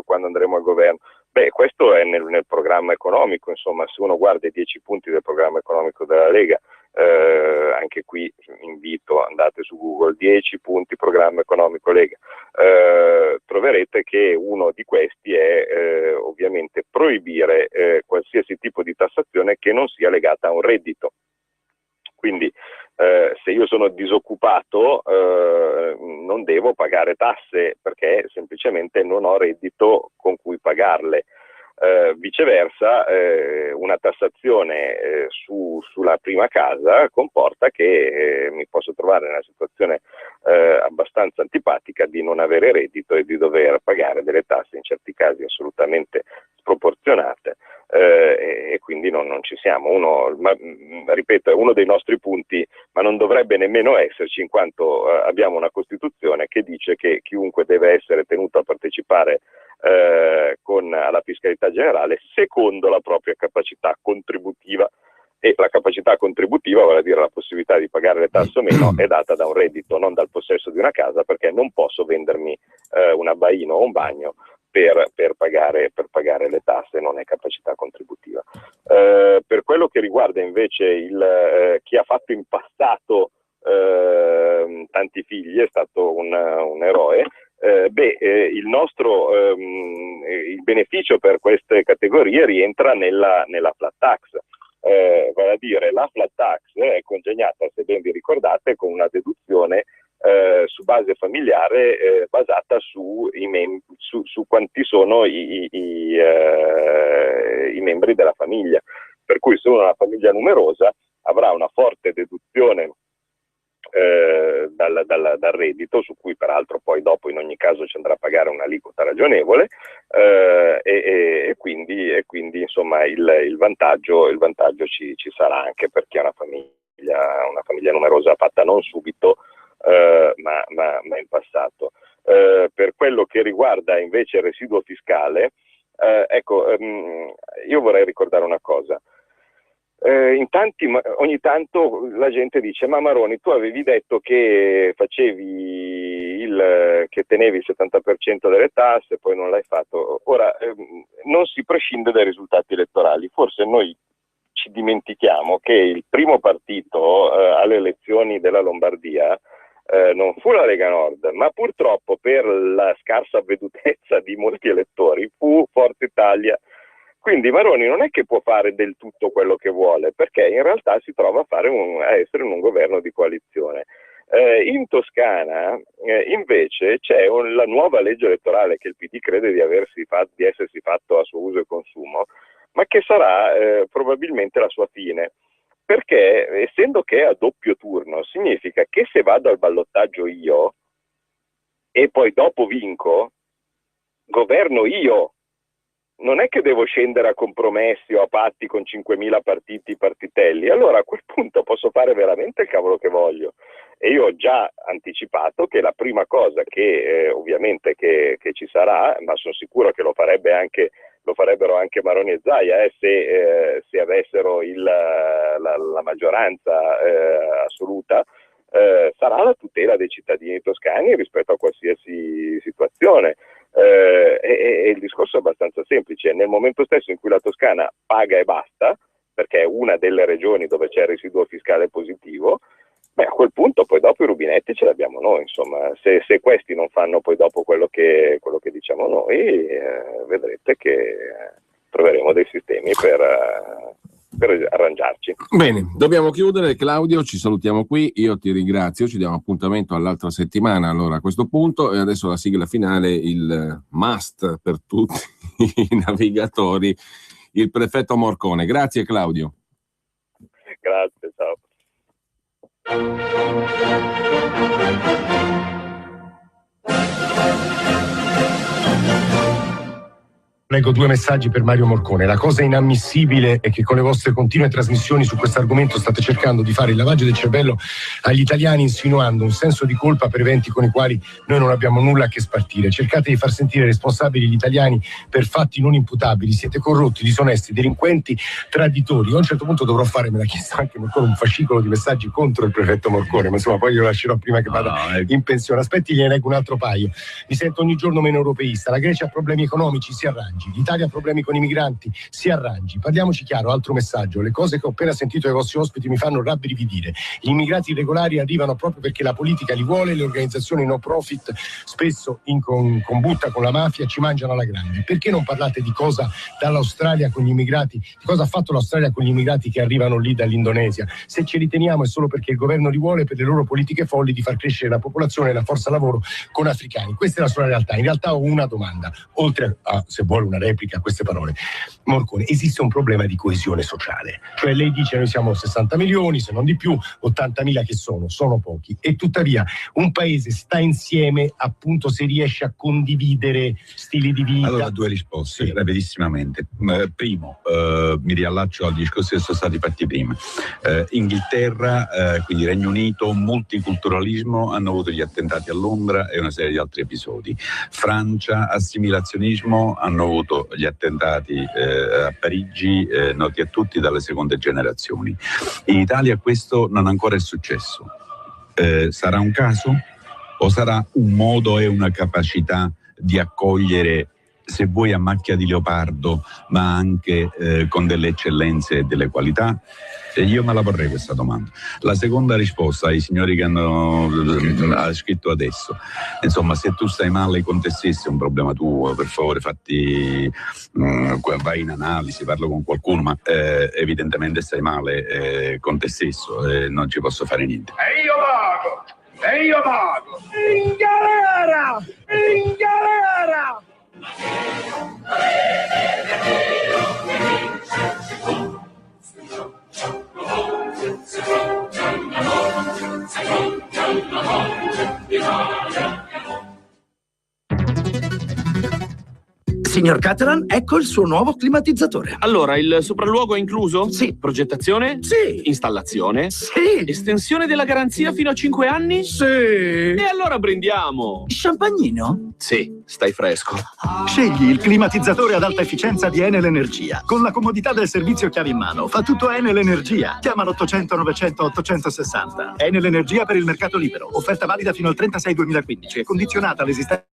quando andremo al governo. Beh, questo è nel programma economico, insomma, se uno guarda i 10 punti del programma economico della Lega, anche qui invito, andate su Google, 10 punti programma economico Lega, troverete che uno di questi è ovviamente proibire qualsiasi tipo di tassazione che non sia legata a un reddito. Quindi se io sono disoccupato non devo pagare tasse perché semplicemente non ho reddito con cui pagarle. Viceversa, una tassazione sulla prima casa comporta che mi posso trovare nella situazione abbastanza antipatica di non avere reddito e di dover pagare delle tasse in certi casi assolutamente sproporzionate, e quindi non ci siamo. Ripeto, è uno dei nostri punti, ma non dovrebbe nemmeno esserci, in quanto abbiamo una Costituzione che dice che chiunque deve essere tenuto a partecipare alla fiscalità generale secondo la propria capacità contributiva, e la capacità contributiva, vale a dire la possibilità di pagare le tasse o meno, è data da un reddito, non dal possesso di una casa, perché non posso vendermi un abbaino o un bagno per pagare le tasse, non è capacità contributiva. Per quello che riguarda invece chi ha fatto in passato tanti figli, è stato un eroe. Il beneficio per queste categorie rientra nella flat tax, vale a dire la flat tax è congegnata, se ben vi ricordate, con una deduzione su base familiare basata su quanti sono i membri della famiglia, per cui se uno ha una famiglia numerosa avrà una forte deduzione dal reddito, su cui peraltro poi dopo in ogni caso ci andrà a pagare un'aliquota ragionevole, e quindi insomma il vantaggio ci sarà anche per chi ha una famiglia numerosa fatta non subito ma in passato. Per quello che riguarda invece il residuo fiscale, io vorrei ricordare una cosa. Ogni tanto la gente dice: ma Maroni, tu avevi detto che che tenevi il 70% delle tasse, poi non l'hai fatto. Ora, non si prescinde dai risultati elettorali. Forse noi ci dimentichiamo che il primo partito alle elezioni della Lombardia non fu la Lega Nord, ma purtroppo per la scarsa avvedutezza di molti elettori fu Forza Italia. Quindi Maroni non è che può fare del tutto quello che vuole, perché in realtà si trova a essere in un governo di coalizione. In Toscana invece c'è la nuova legge elettorale che il PD crede di essersi fatto a suo uso e consumo, ma che sarà probabilmente la sua fine, perché essendo che è a doppio turno significa che se vado al ballottaggio io e poi dopo vinco, governo io. Non è che devo scendere a compromessi o a patti con 5.000 partitelli, allora a quel punto posso fare veramente il cavolo che voglio. E io ho già anticipato che la prima cosa che ovviamente che ci sarà, ma sono sicuro che lo farebbero anche Maroni e Zaia se avessero la maggioranza assoluta, sarà la tutela dei cittadini toscani rispetto a qualsiasi situazione. E il discorso è abbastanza semplice: nel momento stesso in cui la Toscana paga e basta, perché è una delle regioni dove c'è il residuo fiscale positivo, a quel punto poi dopo i rubinetti ce l'abbiamo noi, insomma. Se questi non fanno poi dopo quello che diciamo noi, vedrete che troveremo dei sistemi per arrangiarci.
Bene, dobbiamo chiudere. Claudio, ci salutiamo qui, io ti ringrazio, ci diamo appuntamento all'altra settimana allora a questo punto, e adesso la sigla finale, il must per tutti i navigatori, il prefetto Morcone. Grazie Claudio.
Grazie, ciao.
Leggo 2 messaggi per Mario Morcone. La cosa inammissibile è che con le vostre continue trasmissioni su questo argomento state cercando di fare il lavaggio del cervello agli italiani, insinuando un senso di colpa per eventi con i quali noi non abbiamo nulla a che spartire. Cercate di far sentire responsabili gli italiani per fatti non imputabili. Siete corrotti, disonesti, delinquenti, traditori. Io a un certo punto dovrò fare, me l'ha chiesto anche Morcone, un fascicolo di messaggi contro il prefetto Morcone, ma insomma poi glielo lascerò prima che vada in pensione. Aspetti, gliene leggo un altro paio. Mi sento ogni giorno meno europeista. La Grecia ha problemi economici, si arrangi. L'Italia ha problemi con i migranti, si arrangi. Parliamoci chiaro, altro messaggio. Le cose che ho appena sentito dai vostri ospiti mi fanno rabbrividire. Gli immigrati irregolari arrivano proprio perché la politica li vuole, le organizzazioni no profit, spesso in combutta con la mafia, ci mangiano alla grande. Perché non parlate di cosa dall'Australia con gli immigrati, di cosa ha fatto l'Australia con gli immigrati che arrivano lì dall'Indonesia? Se ce li teniamo è solo perché il governo li vuole, per le loro politiche folli di far crescere la popolazione e la forza lavoro con africani. Questa è la sua realtà. In realtà ho una domanda, oltre a, se vuole, una replica a queste parole. Morcone, esiste un problema di coesione sociale, cioè lei dice noi siamo 60 milioni, se non di più, 80.000 che sono pochi, e tuttavia un paese sta insieme appunto se riesce a condividere stili di vita.
Allora, 2 risposte, sì, rapidissimamente. Primo, mi riallaccio al discorso che sono stati fatti prima. Inghilterra, quindi Regno Unito, multiculturalismo, hanno avuto gli attentati a Londra e una serie di altri episodi. Francia, assimilazionismo, hanno avuto gli attentati a Parigi, noti a tutti dalle seconde generazioni. In Italia questo non ancora è successo. Sarà un caso o sarà un modo e una capacità di accogliere, se vuoi a macchia di leopardo, ma anche con delle eccellenze e delle qualità? Io me la porrei questa domanda. La seconda risposta ai signori che hanno scritto adesso, insomma, se tu stai male con te stesso è un problema tuo, per favore vai in analisi, parlo con qualcuno, ma evidentemente stai male con te stesso e non ci posso fare niente.
E io vago in galera, in galera.
Signor Cateran, ecco il suo nuovo climatizzatore.
Allora, il sopralluogo è incluso?
Sì.
Progettazione?
Sì.
Installazione?
Sì.
Estensione della garanzia fino a 5 anni?
Sì.
E allora brindiamo.
Champagnino?
Sì, stai fresco.
Scegli il climatizzatore ad alta efficienza di Enel Energia. Con la comodità del servizio chiave in mano. Fa tutto Enel Energia. Chiama l'800 900 860. Enel Energia per il mercato libero. Offerta valida fino al 36/2015 e condizionata all'esistenza